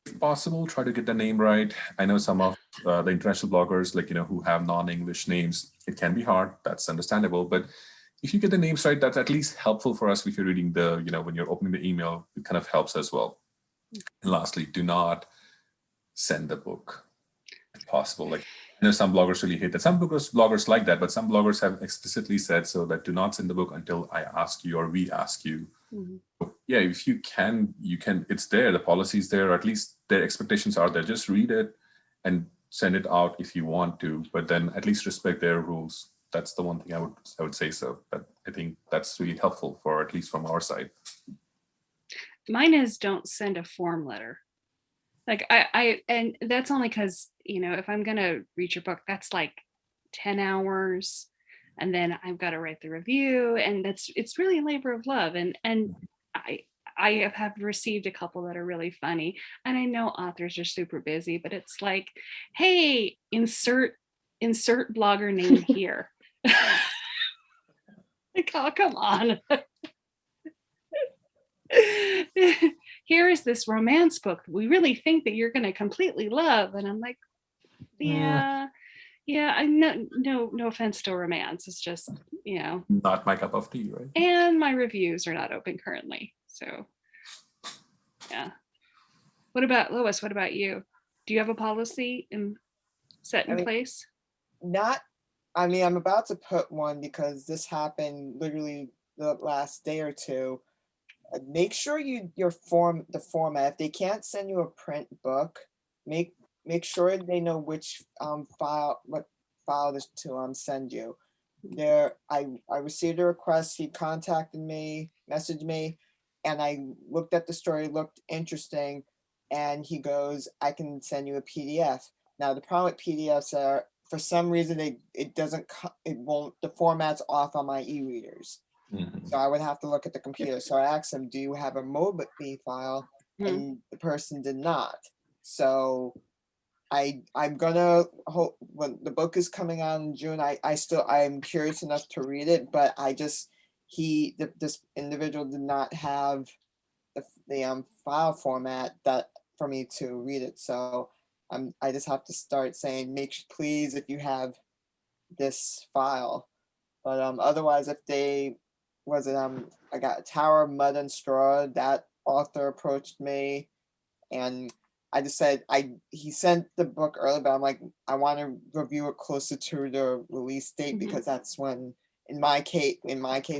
If possible, try to get the name right. I know some of the international bloggers, like, who have non-English names, it can be hard. That's understandable. But if you get the names right, that's at least helpful for us if you're reading when you're opening the email, it kind of helps as well. And lastly, do not send the book if possible. Like, I know some bloggers really hate that. Some bloggers like that, but some bloggers have explicitly said so that do not send the book until I ask you or we ask you. So, yeah, if you can, it's there. The policy is there, or at least their expectations are there. Just read it and send it out if you want to, but then at least respect their rules. That's the one thing I would say so. But I think that's really helpful for at least from our side. Mine is don't send a form letter. Like and that's only because, if I'm going to read your book, that's like 10 hours. And then I've got to write the review, and it's really a labor of love. And I have received a couple that are really funny. And I know authors are super busy, but it's like, hey, insert blogger name here. Like, oh, come on. Here is this romance book we really think that you're going to completely love. And I'm like, yeah, I'm no offense to romance. It's just, not my cup of tea, right? And my reviews are not open currently. So Yeah. What about Lois? What about you? Do you have a policy set in place? Not, I mean, I'm about to put one because this happened literally the last day or two. Make sure the format. If they can't send you a print book, make sure they know which what file to send you. I received a request. He contacted me, messaged me, and I looked at the story, looked interesting, and he goes, I can send you a PDF. Now the problem with PDFs are, for some reason, it won't, the format's off on my e-readers. So I would have to look at the computer. So I asked him, do you have a MOBI file? And the person did not. So I'm gonna hope when the book is coming out in June, I'm curious enough to read it, but this individual did not have the file format that for me to read it. So I just have to start saying, please, if you have this file. But otherwise, if they I got Tower of Mud and Straw. That author approached me, and I just said he sent the book early, but I'm like, I want to review it closer to the release date because that's when, in my case,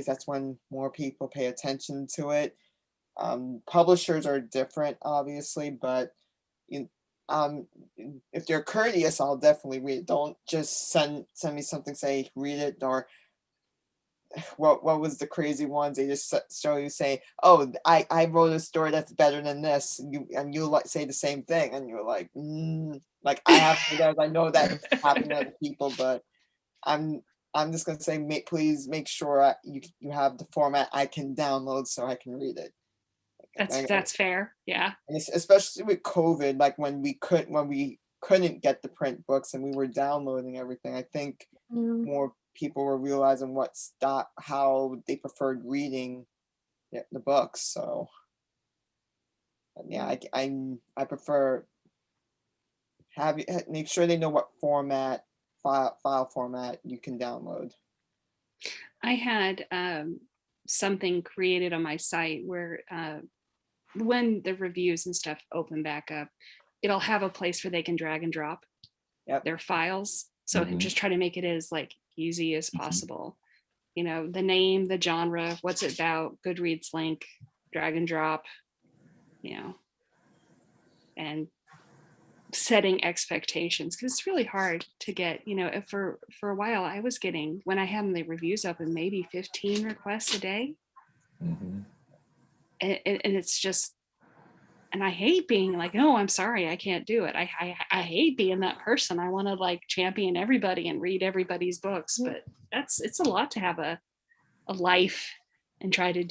that's when more people pay attention to it. Publishers are different, obviously, but if they're courteous, I'll definitely read it. Don't just send me something, say read it, or what was the crazy ones? They just show you say, oh, I wrote a story that's better than this, and you like say the same thing, and you're like, like I have I know that happened to other people, but I'm just gonna say, please make sure you have the format I can download so I can read it. That's fair. Yeah. And especially with COVID, like when we couldn't get the print books and we were downloading everything, I think more people were realizing how they preferred reading the books. So yeah, I prefer make sure they know what file format you can download. I had something created on my site where when the reviews and stuff open back up, it'll have a place where they can drag and drop their files. So just try to make it as like easy as possible. You know, the name, the genre, what's it about, Goodreads link, drag and drop, you know, and setting expectations, because it's really hard to get, you know, if for a while I was getting, when I had the reviews up, and maybe 15 requests a day. And it's just, and I hate being like, oh, I'm sorry, I can't do it. I hate being that person. I want to like champion everybody and read everybody's books, but it's a lot to have a life and try to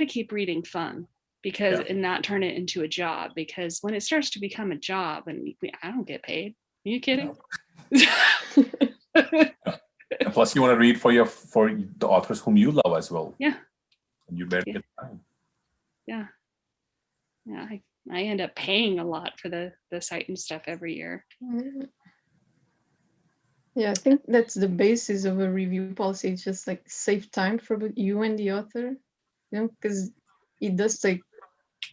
keep reading fun, because and not turn it into a job, because when it starts to become a job and I don't get paid. Are you kidding? And plus you want to read for the authors whom you love as well. Yeah. And you better get time. Yeah. I end up paying a lot for the site and stuff every year. Yeah, I think that's the basis of a review policy. It's just like save time for you and the author, you know, because it does take,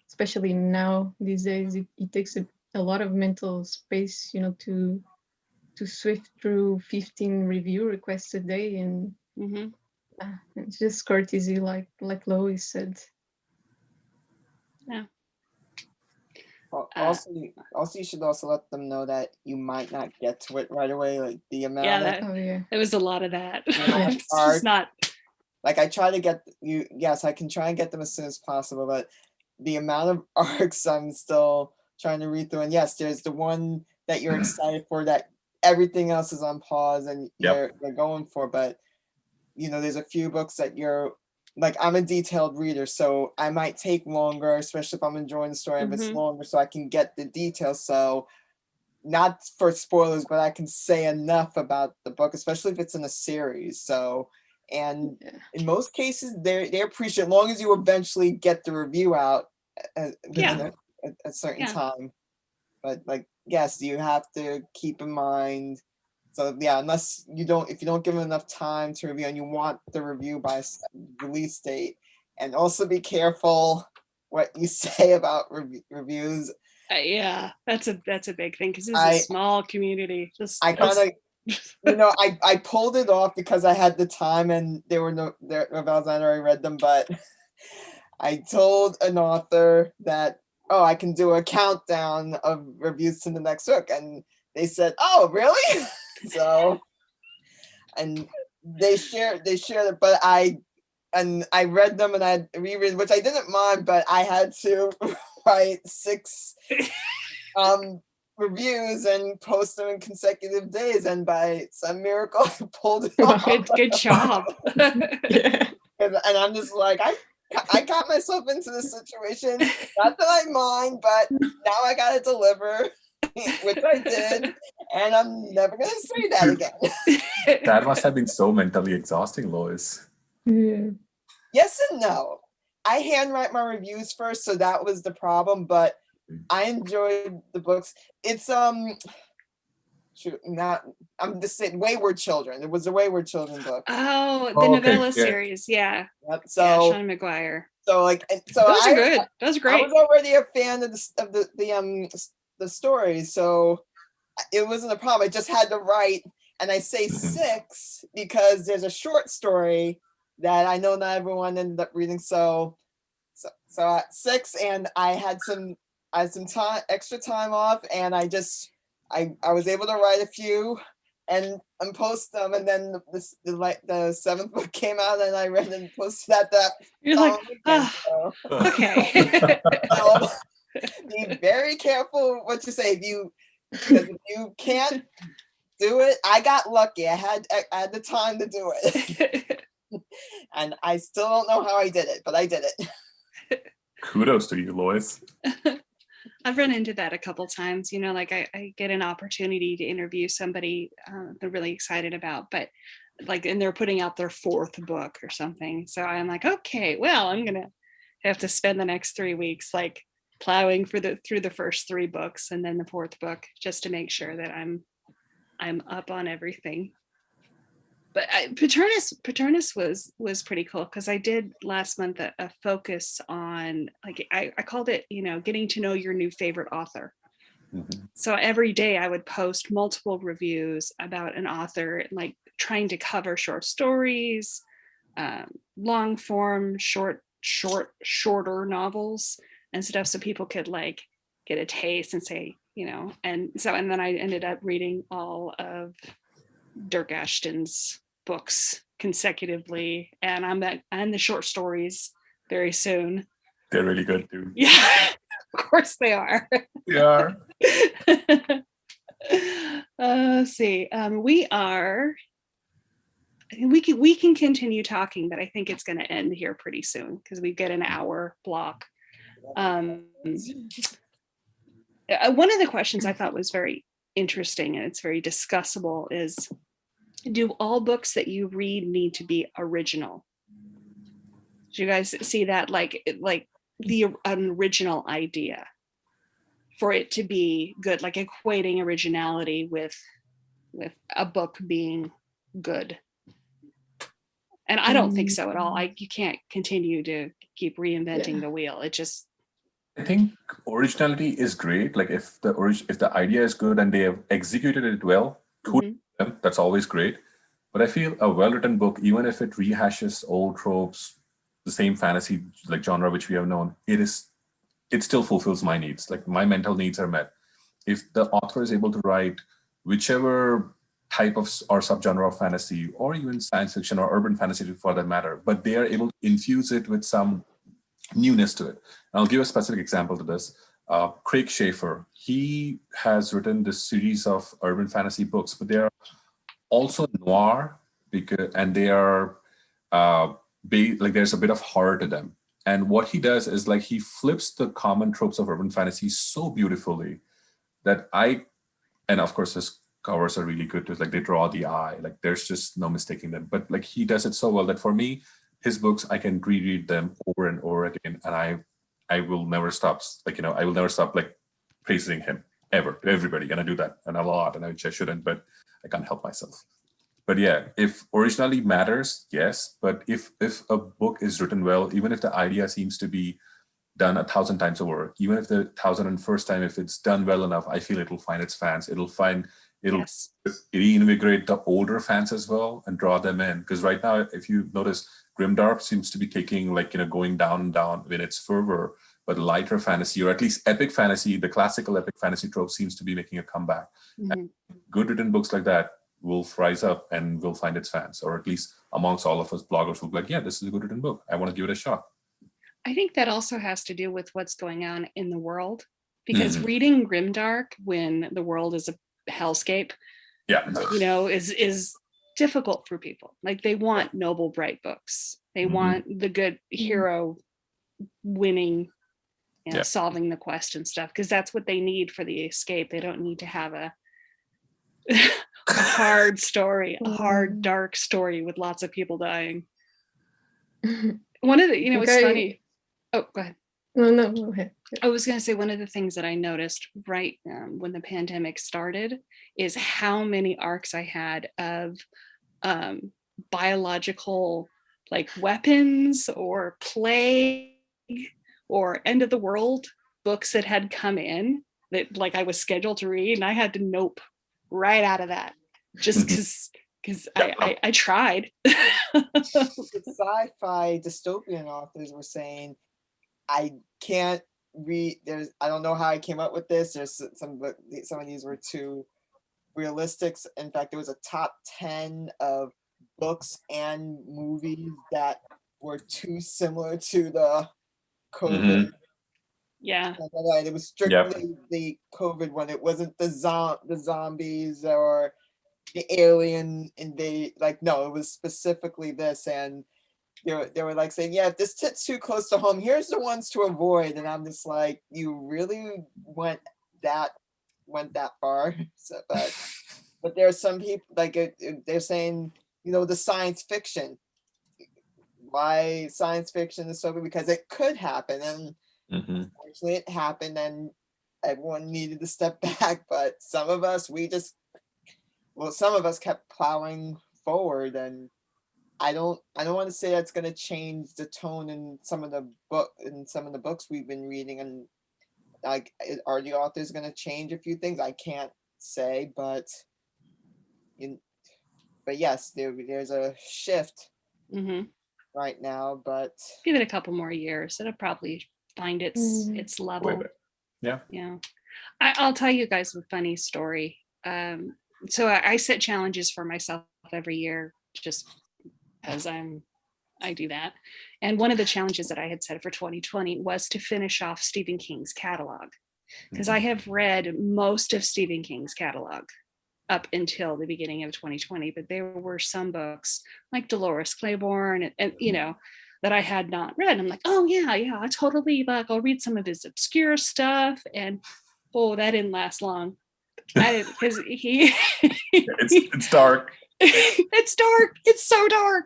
especially now these days, it takes a lot of mental space, you know, to swift through 15 review requests a day, and it's just courtesy, like Lois said. Yeah. Also, you should also let them know that you might not get to it right away. Like the amount. Yeah, there was a lot of that. It's just not. Like I try to get you. Yes, I can try and get them as soon as possible, but the amount of arcs I'm still trying to read through. And yes, there's the one that you're excited for that everything else is on pause and you're going for. But you know, there's a few books that you're. Like I'm a detailed reader, so I might take longer, especially if I'm enjoying the story, if it's longer, so I can get the details. So not for spoilers, but I can say enough about the book, especially if it's in a series. So, and in most cases, they appreciate, as long as you eventually get the review out within a certain time. But like, yes, you have to keep in mind. So yeah, if you don't give them enough time to review and you want the review by release date, and also be careful what you say about reviews. Yeah, that's a big thing because it's a small community. I kind of, you know, I pulled it off because I had the time and there were novellas I already read them, but I told an author that, oh, I can do a countdown of reviews to the next book, and they said, oh, really? So, and they shared it, but I read them and I reread, which I didn't mind, but I had to write 6 reviews and post them in consecutive days, and by some miracle I pulled it off. Good job. Yeah. And I'm just like, I got myself into this situation. Not that I mind, but now I gotta deliver, which I did, and I'm never gonna say that again. That must have been so mentally exhausting, Lois. Yeah. Yes and no. I handwrite my reviews first, so that was the problem, but I enjoyed the books. It's I'm just saying Wayward Children. It was a Wayward Children book. Oh, the novella series, yeah. Yep. So Sean McGuire. So like, so those are good. Those are great. I was already a fan of the stories, so it wasn't a problem. I just had to write, and I say 6 because there's a short story that I know not everyone ended up reading. So 6, and I had some time, extra time off, and I was able to write a few and post them, and then the 7th book came out, and I read and posted that. You're like, weekend, so. Okay. So, be very careful what you say. Because if you can't do it, I got lucky. I had the time to do it. And I still don't know how I did it, but I did it. Kudos to you, Lois. I've run into that a couple times, you know, like I get an opportunity to interview somebody they're really excited about, but like, and they're putting out their 4th book or something. So I'm like, okay, well, I'm going to have to spend the next 3 weeks, like plowing through the first 3 books and then the 4th book, just to make sure that I'm up on everything. But Paternus was pretty cool, because I did last month a focus on, like, I called it, you know, getting to know your new favorite author. Mm-hmm. So every day I would post multiple reviews about an author, like trying to cover short stories, long form, shorter novels and stuff, so people could like get a taste and say, you know, and then I ended up reading all of Dirk Ashton's books consecutively, and I'm the short stories very soon. They're really good too. Yeah, of course they are. They are. Let's see. We can continue talking, but I think it's going to end here pretty soon because we get an hour block. One of the questions I thought was very interesting, and it's very discussable, is, do all books that you read need to be original? Do you guys see that, like an original idea for it to be good, like equating originality with a book being good? And I don't think so at all. You can't continue to keep reinventing the wheel. It just, I think originality is great. Like if the idea is good and they have executed it well, cool. Mm-hmm. That's always great. But I feel a well-written book, even if it rehashes old tropes, the same fantasy like genre which we have known, it still fulfills my needs. Like my mental needs are met. If the author is able to write whichever type of or subgenre of fantasy, or even science fiction or urban fantasy for that matter, but they are able to infuse it with some newness to it. And I'll give a specific example to this. Craig Schaefer, he has written this series of urban fantasy books, but they are also noir, and they are like there's a bit of horror to them. And what he does is like he flips the common tropes of urban fantasy so beautifully that and of course his covers are really good too. Like they draw the eye, like there's just no mistaking them. But like he does it so well that for me, his books, I can reread them over and over again, and I will never stop. Like, you know, I will never stop like praising him ever. Everybody, and I do that and a lot, and I shouldn't, but I can't help myself. But yeah, if originality matters, yes. But if a book is written well, even if the idea seems to be done 1,000 times over. Even if the 1,001st time, if it's done well enough, I feel it'll find its fans. It'll Yes. reinvigorate the older fans as well and draw them in. Because right now, if you notice, grimdark seems to be taking, like, going down and down in its fervor, but lighter fantasy, or at least epic fantasy, the classical epic fantasy trope, seems to be making a comeback. Mhm. Good written books like that will rise up and will find its fans, or at least amongst all of us bloggers who'll be like, yeah, this is a good written book. I want to give it a shot. I think that also has to do with what's going on in the world, because reading grimdark when the world is a hellscape, is difficult for people. Like, they want noble, bright books. They want the good hero winning, solving the quest and stuff, because that's what they need for the escape. They don't need to have a hard story, a hard, dark story with lots of people dying. One of the, it's funny. Oh, go ahead. No, go ahead. I was going to say, one of the things that I noticed right when the pandemic started is how many arcs I had of biological, like, weapons or plague or end of the world books that had come in that, like, I was scheduled to read, and I had to nope right out of that, just because I tried. The sci-fi dystopian authors were saying, I can't read. I don't know how I came up with this. There's some of these were too realistic. In fact, there was a top 10 of books and movies that were too similar to the COVID. Yeah. It was strictly the COVID one. It wasn't the zombies or the alien invade. Like, no, it was specifically this. And they were like saying, yeah, if this hits too close to home, here's the ones to avoid. And I'm just like, you really went that far. So, but there are some people, like, they're saying, the science fiction. Why science fiction is so good? Because it could happen, and unfortunately it happened, and everyone needed to step back. But some of us kept plowing forward, and I don't want to say that's going to change the tone in some of the books we've been reading, and like, are the authors going to change a few things? I can't say, but yes, there's a shift right now. But give it a couple more years, it'll probably find its level. Yeah. I'll tell you guys a funny story. So I set challenges for myself every year, just because I do that. And one of the challenges that I had set for 2020 was to finish off Stephen King's catalog, because I have read most of Stephen King's catalog up until the beginning of 2020, but there were some books like Dolores Claiborne and that I had not read. I'm like, oh yeah, I totally, like, I'll read some of his obscure stuff. And that didn't last long. Because it's dark. It's dark. It's so dark.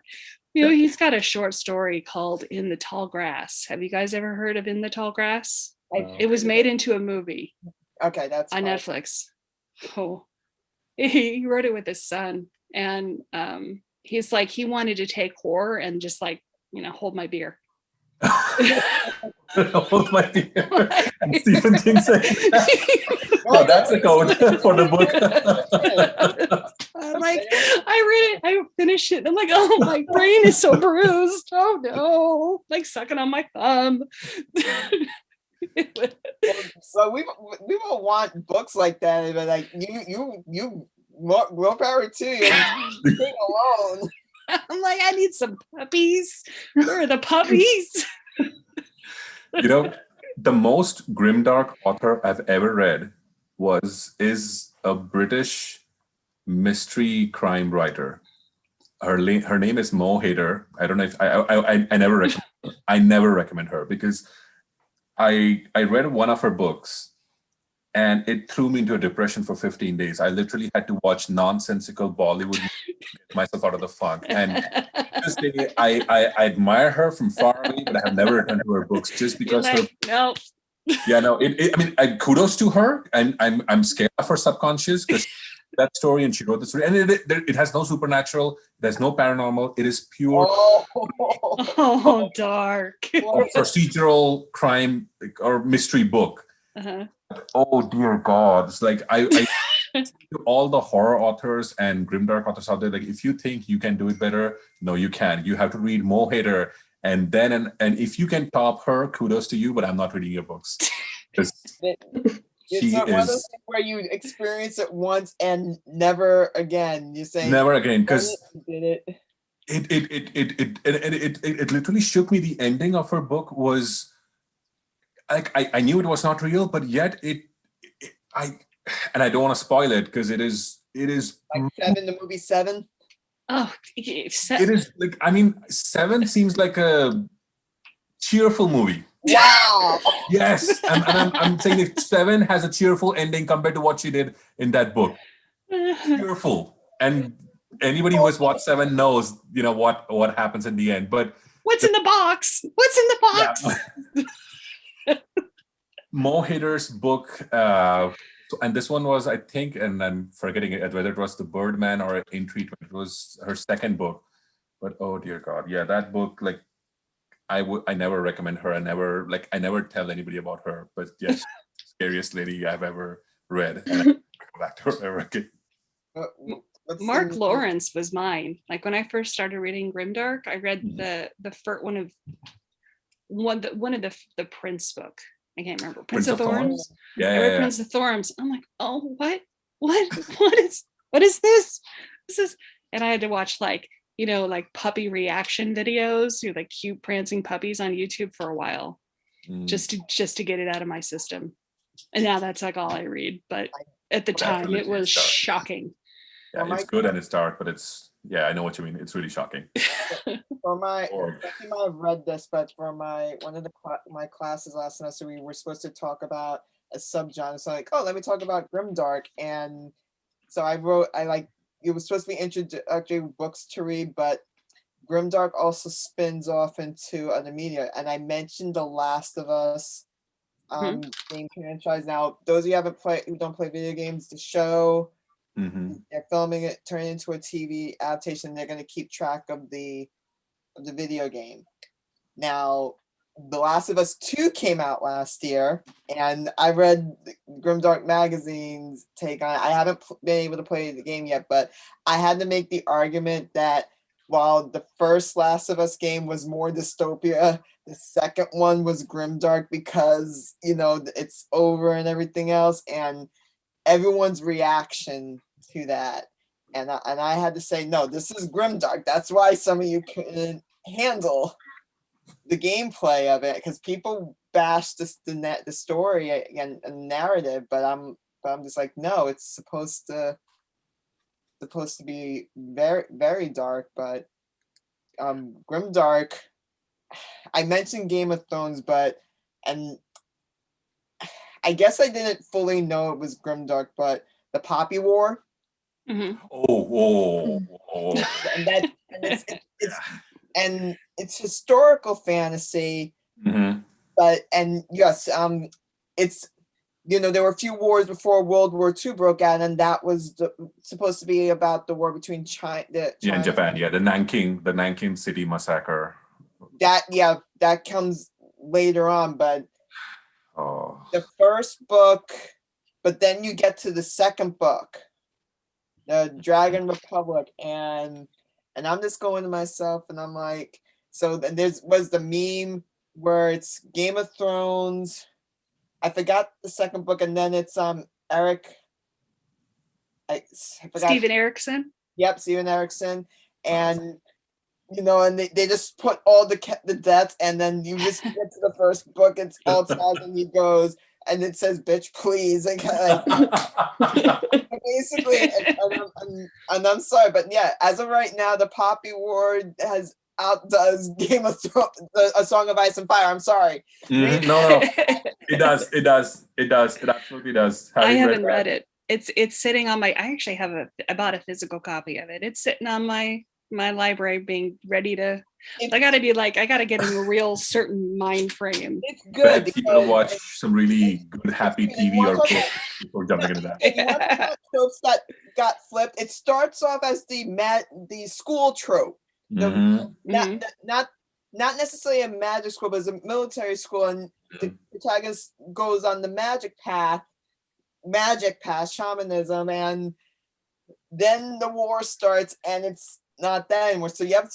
He's got a short story called In the Tall Grass. Have you guys ever heard of In the Tall Grass? It was made into a movie. Okay, that's on Netflix. He wrote it with his son, and he's like, he wanted to take horror and just, like, hold my beer. Hold my beer. And Stephen King said, "Oh, that's a code for the book." Like, I read it, I finished it, and I'm like, oh, my brain is so bruised. Oh no, like sucking on my thumb. So we will want books like that, but like you more power to you. Stay alone. I'm like, I need some puppies. Where are the puppies? The most grimdark author I've ever read is a British mystery crime writer. Her name is Mihir. I don't know if I never recommend her, because I read one of her books and it threw me into a depression for 15 days. I literally had to watch nonsensical Bollywood to get myself out of the funk. And to this day, I admire her from far away, but I have never returned to her books just because nope. Yeah, no. Kudos to her. I'm scared of her subconscious, because that story, and she wrote the story, and it has no supernatural, there's no paranormal. It is pure Oh, dark. procedural crime or mystery book. Uh-huh. Oh dear God! It's like I to all the horror authors and grimdark authors out there, like if you think you can do it better, no, you can't. You have to read Mihir, and then and if you can top her, kudos to you. But I'm not reading your books. It's not one of those things where you experience it once and never again. You say never again, because did it. It literally shook me. The ending of her book was like I knew it was not real, but yet I don't want to spoil it because it is like Seven, the movie Seven. Oh, it is like, I mean, Seven seems like a cheerful movie. Wow. Yes, and I'm saying if Seven has a cheerful ending compared to what she did in that book, cheerful. And anybody who has watched Seven knows, what happens in the end. But what's in the box? What's in the box? Mihir's book, and this one was, I think, and I'm forgetting it, whether it was The Birdman or In Treatment. It was her second book. But oh dear God, yeah, that book, like, I never recommend her. I never tell anybody about her. But yes, scariest lady I've ever read, and I never go back to her ever again. Mark Lawrence was mine. Like when I first started reading grimdark, I read the first one of the Prince book. I can't remember. Prince of Thorns. Yeah, I read Prince of Thorns. I'm like, oh, what is this? And I had to watch like puppy reaction videos, like cute prancing puppies on YouTube for a while, just to get it out of my system. And now that's like all I read. But at the time, it was shocking. Yeah, it's good and it's dark, but I know what you mean. It's really shocking. I think I've read this, but for one of my classes last semester, we were supposed to talk about a subgenre. So like, let me talk about grimdark, and so it was supposed to be introductory books to read, but grimdark also spins off into other media. And I mentioned The Last of Us game franchise. Now, those of you who don't play video games, the show, they're filming it, turning it into a TV adaptation. They're going to keep track of the video game. Now, The Last of Us 2 came out last year, and I read Grimdark Magazine's take on it. I haven't been able to play the game yet, but I had to make the argument that while the first Last of Us game was more dystopia, the second one was grimdark because, it's over and everything else, and everyone's reaction to that. And I had to say, no, this is grimdark. That's why some of you couldn't handle the gameplay of it, because people bash the story and narrative, but I'm just like, no, it's supposed to be very, very dark. But grimdark, I mentioned Game of Thrones, and I guess I didn't fully know it was grimdark, but the Poppy War. Oh. And it's historical fantasy, but yes, it's there were a few wars before World War II broke out, and that was supposed to be about the war between China and Japan. Yeah, the Nanking City massacre. That comes later on, but the first book, but then you get to the second book, the Dragon Republic, and I'm just going to myself, and I'm like, so then was the meme where it's Game of Thrones. I forgot the second book, and then it's Eric. I forgot. Steven Erikson. Yep, Steven Erikson, and and they just put all the deaths, and then you just get to the first book, it's all sad, and he goes, and it says, "Bitch, please." Basically, and I'm sorry, but yeah, as of right now, the Poppy War outdoes Game of Thrones, A Song of Ice and Fire. I'm sorry. No, it does. It absolutely does. I haven't read it. It's sitting on my. I actually have I bought a physical copy of it. It's sitting on my library, being ready to I gotta be like, I gotta get in a real certain mind frame. It's good. Beth, you gotta because watch some really good, happy it's good. TV or Watch books before jumping into that. And you want to talk about tropes that got flipped. It starts off as the school trope. Mhm. Not necessarily a magic school, but it's a military school, and the protagonist goes on the magic path, shamanism, and then the war starts, and it's not that anymore. So you have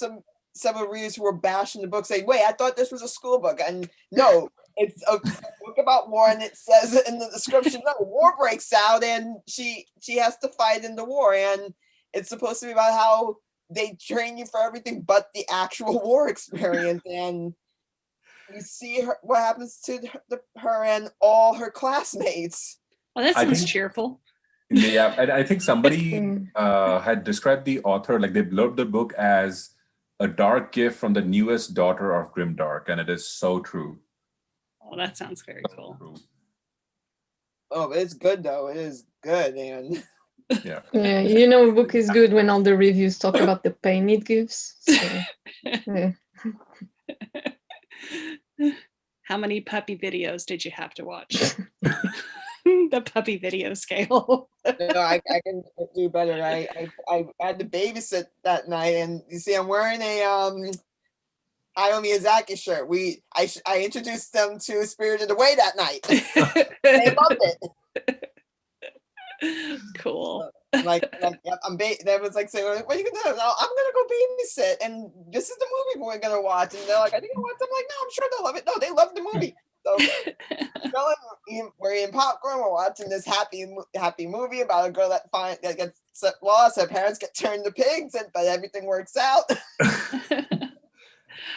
several readers who are bashing the book, saying, "Wait, I thought this was a school book," and no, it's a book about war, and it says in the description, no, war breaks out, and she has to fight in the war, and it's supposed to be about how they train you for everything but the actual war experience, and you see what happens to her and all her classmates. Well, that sounds cheerful. Yeah, and I think somebody had described the author, like they blurbed the book as a dark gift from the newest daughter of Grimdark, and it is so true. Oh, that sounds very cool. Oh, it's good though. It is good, and yeah, you know, a book is good when all the reviews talk about the pain it gives. So, yeah. How many puppy videos did you have to watch? The puppy video scale. No, I can do better. I had to babysit that night, and you see, I'm wearing a Hayao Miyazaki shirt. I introduced them to Spirited Away that night. They loved it. Cool. Like that was like saying, "What are you gonna do?" No, I'm gonna go babysit, and this is the movie we're gonna watch. And they're like, "I think I want." I'm like, "No, I'm sure they'll love it." No, they love the movie. So we're eating popcorn. We're watching this happy movie about a girl that gets lost. Her parents get turned to pigs, but everything works out.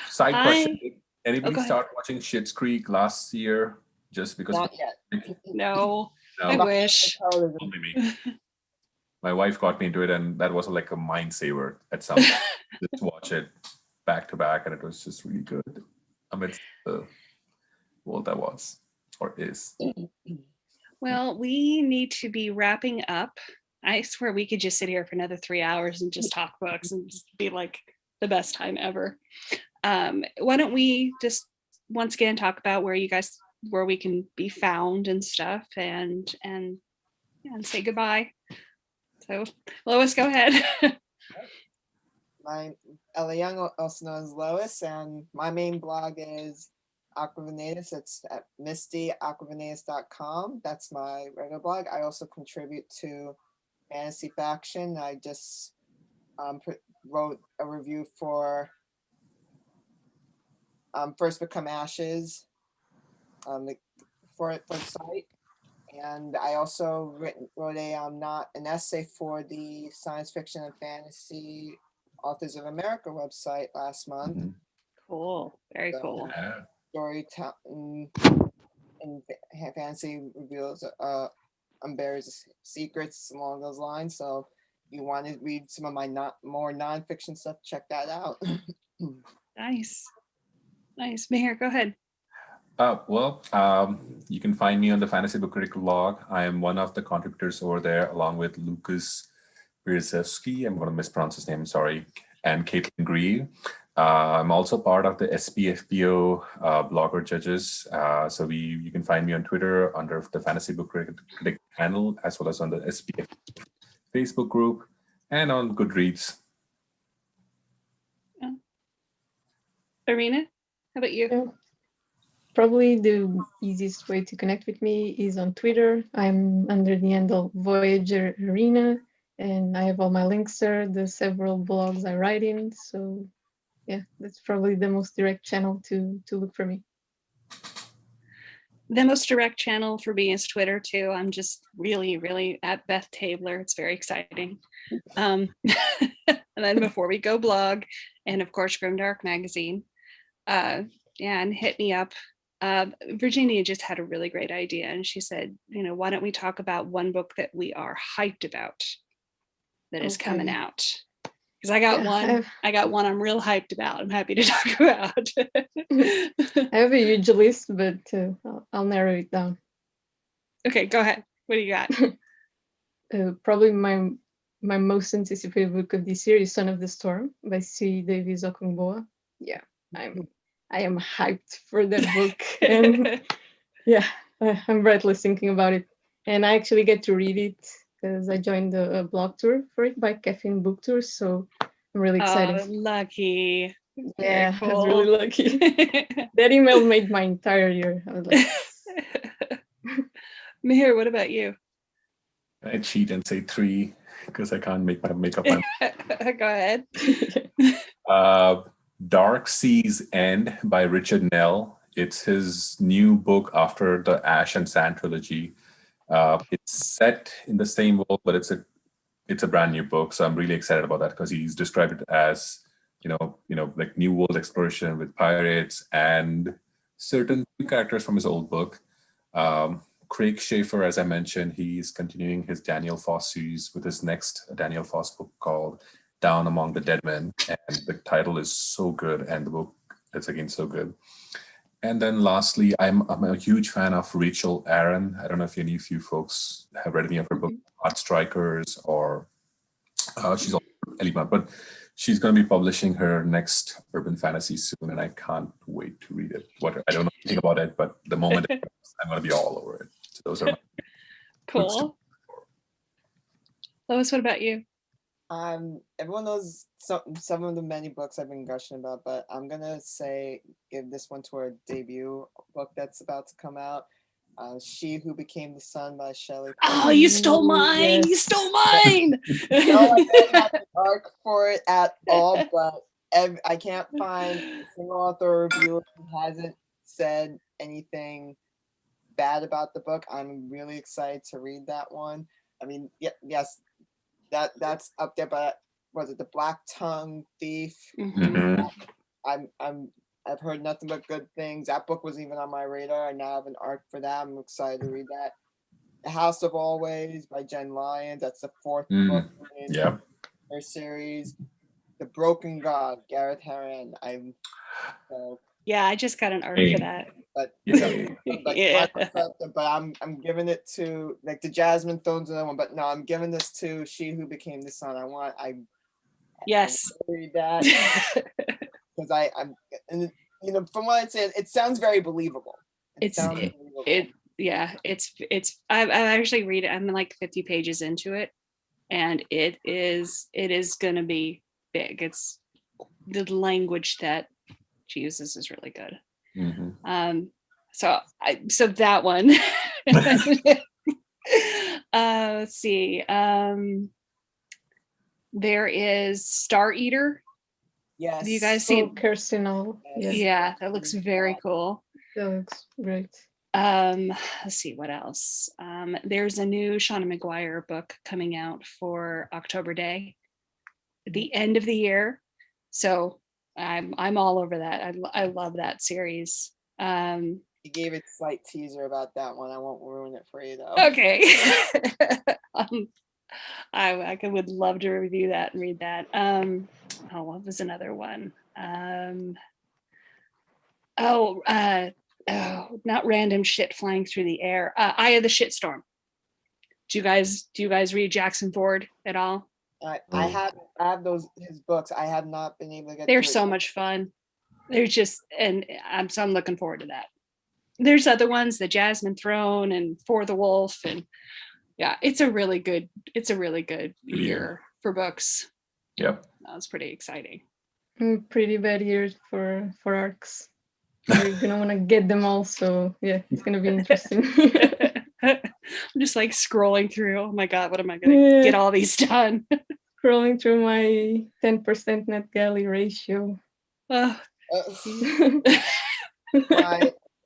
Side question: anybody start watching Schitt's Creek last year? Just because? Not yet. No. I wish. Only me. My wife got me into it, and that was like a mind saver at some point. Just watch it back to back, and it was just really good amidst the world that was or is. Well, we need to be wrapping up. I swear we could just sit here for another 3 hours and just talk books and just be like the best time ever. Why don't we just once again talk about where we can be found and stuff, and say goodbye. So Lois, go ahead. I'm Ella Young, also known as Lois, and my main blog is Aquavinatus. It's at mistyaquavinatus.com. That's my regular blog. I also contribute to Fantasy Faction. I just wrote a review for First Become Ashes for the site. And I also wrote an essay for the Science Fiction and Fantasy Authors of America website last month. Mm-hmm. Cool. Very cool. Storytelling and fantasy reveals unburies secrets along those lines. So you want to read some of my more nonfiction stuff, check that out. Nice. Mihir, go ahead. You can find me on the Fantasy Book Critic blog. I am one of the contributors over there, along with Lucas Birzewski. I'm going to mispronounce his name, sorry, and Caitlin Grieve. I'm also part of the SPFPO blogger judges. So you can find me on Twitter under the Fantasy Book Critic channel, as well as on the SPF Facebook group and on Goodreads. Yeah. Arina, how about you? Yeah. Probably the easiest way to connect with me is on Twitter. I'm under the handle Voyager Arina, and I have all my links there, the several blogs I write in. So yeah, that's probably the most direct channel to look for me. The most direct channel for me is Twitter too. I'm just really at Beth Tabler. It's very exciting. And then before we go, blog, and of course Grimdark magazine. And hit me up. Virginia just had a really great idea, and she said, why don't we talk about one book that we are hyped about that is coming out? Because I got one I'm real hyped about. I'm happy to talk about. I have a huge list, but I'll narrow it down. Okay, go ahead. What do you got? Probably my most anticipated book of this year is Son of the Storm by C. Davies Okungboa. I am hyped for that book, and yeah, I'm breathless thinking about it. And I actually get to read it because I joined a blog tour for it by Caffeine Book Tour, so I'm really excited. Oh, lucky. Yeah, Very I was really cool. lucky. That email made my entire year. I was like, Mihir, what about you? I cheat and say 3 because I can't make up my. Go ahead. Dark Seas End by Richard Nell. It's his new book after the Ash and Sand trilogy. It's set in the same world, but it's a brand new book. So I'm really excited about that because he's described it as like new world exploration with pirates and certain characters from his old book. Craig Schaefer, as I mentioned, he's continuing his Daniel Foss series with his next Daniel Foss book called Down Among the Dead Men. And the title is so good, and the book is again so good. And then lastly, I'm a huge fan of Rachel Aaron. I don't know if any of you folks have read any of her books, Art Strikers, or she's also Elima, but she's going to be publishing her next urban fantasy soon, and I can't wait to read it. I don't know anything about it, but the moment it comes, I'm going to be all over it. So those are my Cool. Lois, what about you? Everyone knows some of the many books I've been gushing about, but I'm gonna give this one to our debut book that's about to come out. She Who Became the Sun by Shelley. Oh, you stole mine! Yes. You stole mine! No, I don't have an arc for it at all, but I can't find a single author or reviewer who hasn't said anything bad about the book. I'm really excited to read that one. I mean, yes, that's up there, but was it The Black Tongue Thief? Mm-hmm. I've heard nothing but good things. That book wasn't even on my radar. I now have an arc for that. I'm excited to read that. The House of Always by Jen Lyons. That's the 4th book in her series. The Broken God, Gareth Herron. Yeah, I just got an arc for that. But yeah. But I'm giving it to like the Jasmine Throne's another one. But no, I'm giving this to She Who Became the Sun. I read that because I'm and from what I'm saying, it sounds very believable. I've actually read it. I'm like 50 pages into it, and it is gonna be big. It's the language that she uses is really good. Mm-hmm. So that one. Let's see. There is Star Eater. Yes. Have you guys seen Personal? Yeah, that looks very cool. That looks great. Let's see what else. There's a new Shauna Maguire book coming out for October Day, the end of the year. So I'm all over that. I love that series. You gave a slight teaser about that one. I won't ruin it for you though. Okay. I would love to review that and read that. What was another one? Not random shit flying through the air. Eye of the Shitstorm. Do you guys read Jackson Ford at all? I have his books. I have not been able to get. They're so much fun. They're just, and I'm looking forward to that. There's other ones, the Jasmine Throne and For the Wolf, and yeah, it's a really good year for books. Yep. That was pretty exciting. Pretty bad year for arcs. You're gonna want to get them all, so yeah, it's gonna be interesting. I'm just like scrolling through. Oh my god, what am I gonna get all these done? Scrolling through my 10% NetGalley ratio.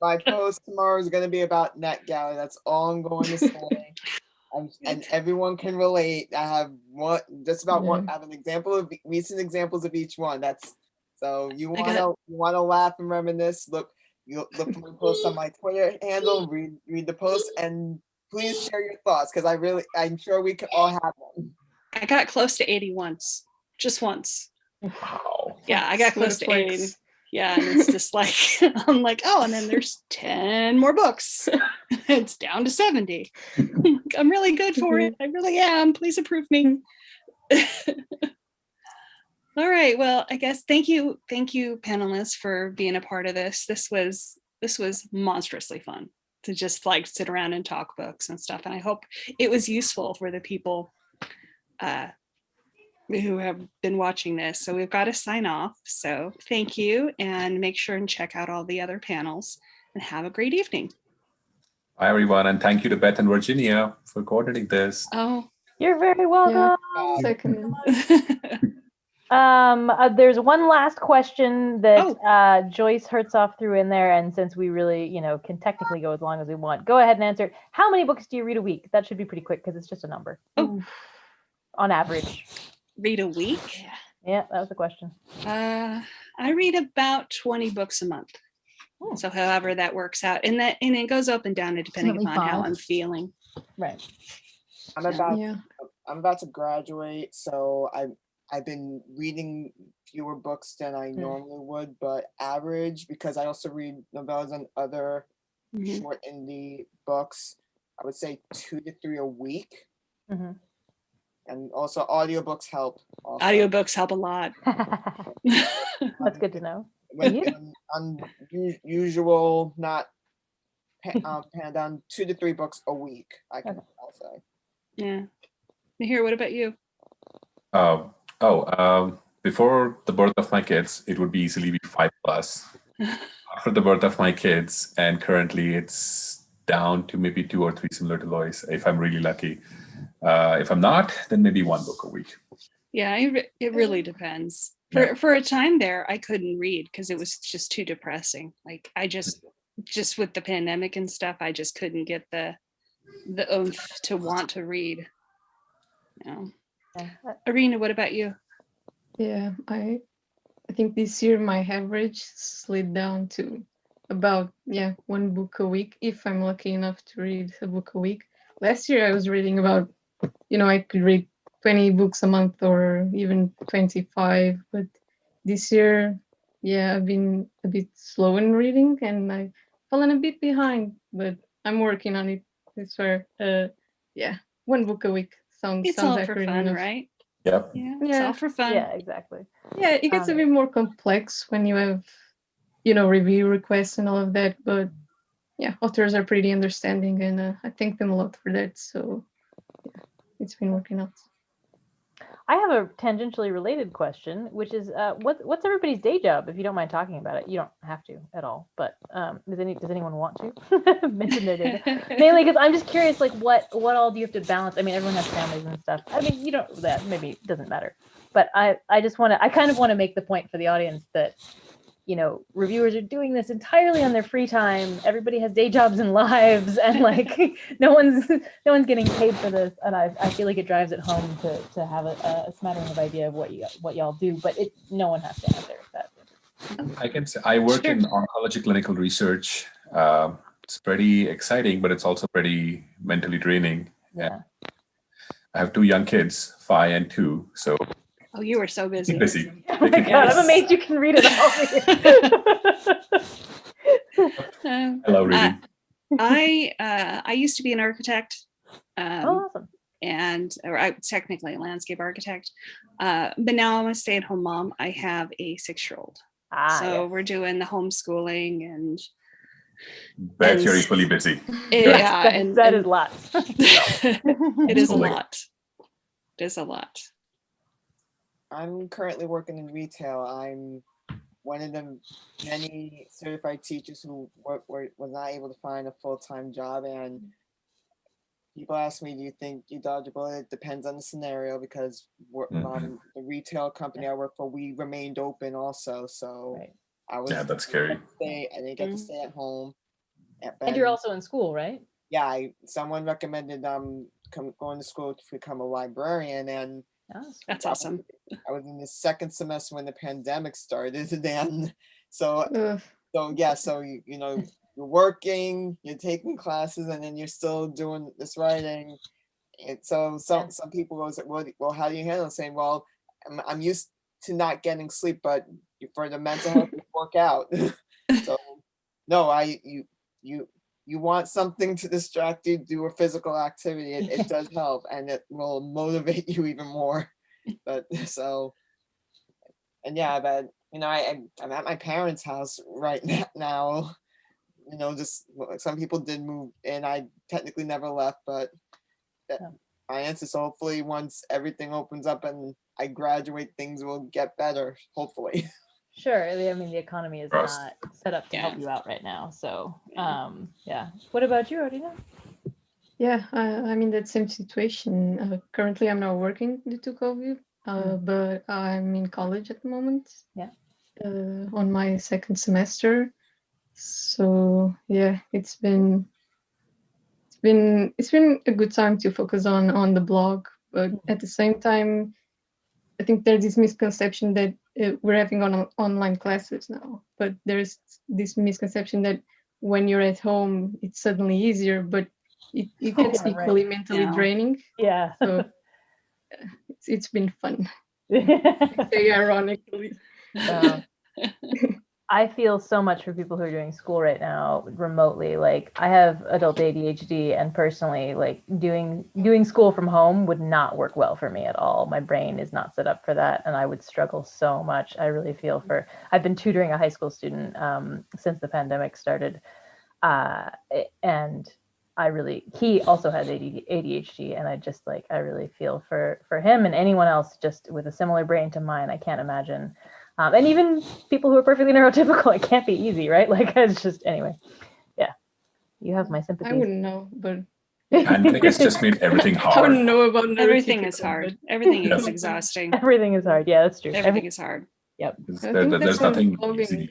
My post tomorrow is going to be about NetGalley. That's all I'm going to say. And everyone can relate. I have I have an example of recent examples of each one. You want to laugh and reminisce. Look for my post on my Twitter handle. Read the post and please share your thoughts because I'm sure we can all have them. I got close to 80 once, just once. Wow. Yeah, I got close to 80. Yeah, and it's just like, I'm like, oh, and then there's 10 more books. It's down to 70. I'm really good for it. I really am. Please approve me. All right. Well, I guess thank you, panelists, for being a part of this. This was monstrously fun to just like sit around and talk books and stuff. And I hope it was useful for the people who have been watching this. So we've got to sign off. So thank you, and make sure and check out all the other panels, and have a great evening. Bye, everyone. And thank you to Beth and Virginia for coordinating this. Oh, You're very welcome. Second. There's one last question that Joyce Hertzhoff threw in there, and since we really, can technically go as long as we want, go ahead and answer. How many books do you read a week? That should be pretty quick because it's just a number. Oh. On average. Read a week? Yeah, that was the question. I read about 20 books a month. Oh. So however that works out, and it goes up and down depending Definitely upon how 5. I'm feeling. Right. I'm about to graduate, so I've been reading fewer books than I normally would, but average, because I also read novellas and other short indie books, I would say 2 to 3 a week. Mm-hmm. And also audiobooks help. Also. Audiobooks help a lot. That's good to know. When unusual, not panned down, 2 to 3 books a week, I'll say. Yeah. Mihir, what about you? Before the birth of my kids, it would easily be 5+. After the birth of my kids, and currently it's down to maybe 2 or 3, similar to Lois, if I'm really lucky. If I'm not, then maybe 1 book a week. Yeah, it really depends. For a time there, I couldn't read because it was just too depressing. Like I just with the pandemic and stuff, I just couldn't get the oomph to want to read. Yeah. Arina, what about you? Yeah, I think this year my average slid down to about 1 book a week, if I'm lucky enough to read a book a week. Last year I was reading about, I could read 20 books a month or even 25, but this year, I've been a bit slow in reading and I've fallen a bit behind, but I'm working on it. I swear. 1 book a week sounds all for accurate fun, enough. right? Yep. Yeah, it's all for fun. Yeah, exactly. Yeah, it gets a bit more complex when you have, review requests and all of that, but authors are pretty understanding, and I thank them a lot for that. So it's been working out. I have a tangentially related question, which is what's everybody's day job? If you don't mind talking about it, you don't have to at all. But does anyone want to mention their day job? Mainly because I'm just curious, like what all do you have to balance? I mean, everyone has families and stuff. I mean, you don't. That maybe it doesn't matter. But I kind of want to make the point for the audience that reviewers are doing this entirely on their free time. Everybody has day jobs and lives, and like no one's getting paid for this. And I feel like it drives it home to have a smattering of idea of what y'all do, but no one has to answer that. I can say I work in oncology clinical research. It's pretty exciting, but it's also pretty mentally draining. Yeah. I have 2 young kids, 5 and 2. So. Oh, you are so busy. Busy. Oh my God, I'm amazed you can read it all. I love reading. I used to be an architect. Awesome. Or I technically a landscape architect. But now I'm a stay-at-home mom. I have a 6-year-old. So we're doing the homeschooling and Bet you're equally busy. Yeah, and that is lots. It is a lot. It is a lot. I'm currently working in retail. I'm one of the many certified teachers who was not able to find a full-time job, and people ask me, do you think you dodge a bullet? It depends on the scenario, because the retail company I work for, we remained open also. So that's scary. I didn't get to stay at home. And you're also in school, right? Yeah, someone recommended going to school to become a librarian, and that's awesome. I was in the 2nd semester when the pandemic started, then so you're working, you're taking classes, and then you're still doing this writing. And so some people goes, well, how do you handle it? Saying, well, I'm used to not getting sleep, but for the mental health, you work out. So no, you want something to distract you, do a physical activity. It does help, and it will motivate you even more. But so And yeah, but I'm at my parents' house right now. Just some people did move in. I technically never left, but my answer is hopefully once everything opens up and I graduate, things will get better. Hopefully. Sure. I mean, the economy is not set up to help you out right now. So, yeah. What about you, Arina? Yeah, I'm in that same situation. Currently, I'm not working due to COVID, but I'm in college at the moment. Yeah. On my second semester. So yeah, it's been a good time to focus on the blog, but at the same time, I think there's this misconception that we're having online classes now, but there's this misconception that when you're at home, it's suddenly easier, but it gets equally mentally draining. Yeah. So it's been fun. I say ironically. I feel so much for people who are doing school right now remotely. Like I have adult ADHD, and personally, like doing school from home would not work well for me at all. My brain is not set up for that, and I would struggle so much. I really feel for. I've been tutoring a high school student since the pandemic started, and he also has ADHD, and I really feel for him and anyone else just with a similar brain to mine. I can't imagine. And even people who are perfectly neurotypical, it can't be easy, right? Like it's just, anyway, yeah, you have my sympathy. I wouldn't know, but pandemic has just made everything hard. I wouldn't know about everything is hard. Everything is exhausting. Everything is hard. Yeah, that's true. Everything is hard. Yep. There's nothing easy.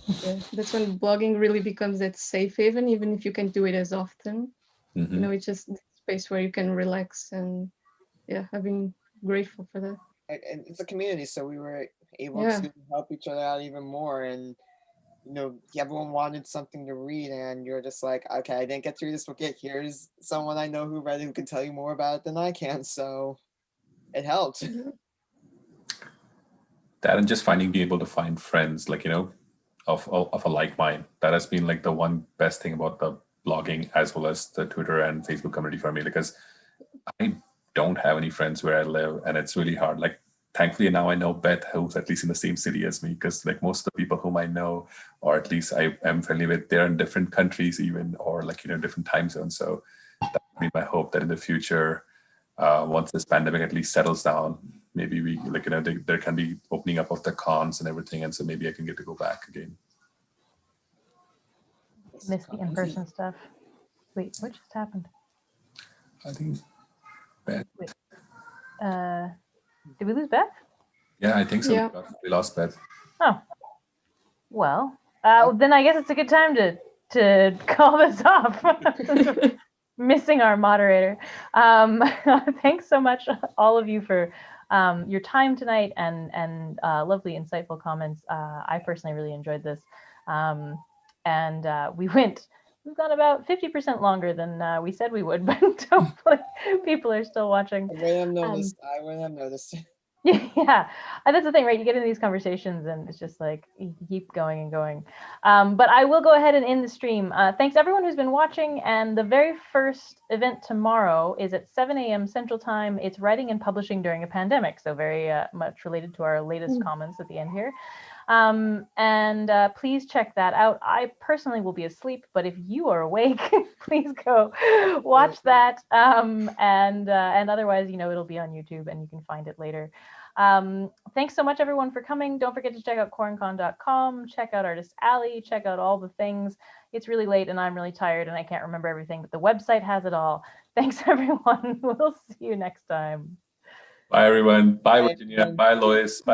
Yeah, that's when blogging really becomes that safe haven, even if you can't do it as often. Mm-hmm. It's just a space where you can relax, and yeah, I've been grateful for that. And it's a community, so we were able to help each other out even more. And everyone wanted something to read, and you're just like, okay, I didn't get through this book yet. Here's someone I know who read it who can tell you more about it than I can. So it helped. That and just being able to find friends, like of a like mind. That has been like the one best thing about the blogging as well as the Twitter and Facebook community for me, because I don't have any friends where I live, and it's really hard. Like thankfully now I know Beth, who's at least in the same city as me, because like most of the people whom I know, or at least I am friendly with, they're in different countries even, or like different time zones. So that would be my hope that in the future, once this pandemic at least settles down, maybe we there can be opening up of the cons and everything, and so maybe I can get to go back again. Miss the in-person stuff. Wait, what just happened? I think Beth. Wait. Did we lose Beth? Yeah, I think so. Yeah. We lost Beth. Oh. Well, then I guess it's a good time to call this off. Missing our moderator. Thanks so much, all of you, for your time tonight and lovely, insightful comments. I personally really enjoyed this. And we've gone about 50% longer than we said we would, but hopefully people are still watching. I wouldn't have noticed. Yeah, and that's the thing, right? You get into these conversations and it's just like you keep going and going. But I will go ahead and end the stream. Thanks everyone who's been watching. And the very first event tomorrow is at 7 a.m. Central Time. It's writing and publishing during a pandemic, so very much related to our latest comments at the end here. And please check that out. I personally will be asleep, but if you are awake, please go watch that. And otherwise, it'll be on YouTube and you can find it later. Thanks so much, everyone, for coming. Don't forget to check out corncon.com, check out Artist Alley, check out all the things. It's really late and I'm really tired and I can't remember everything, but the website has it all. Thanks, everyone. We'll see you next time. Bye, everyone. Bye, Virginia. Bye, Lois. Bye.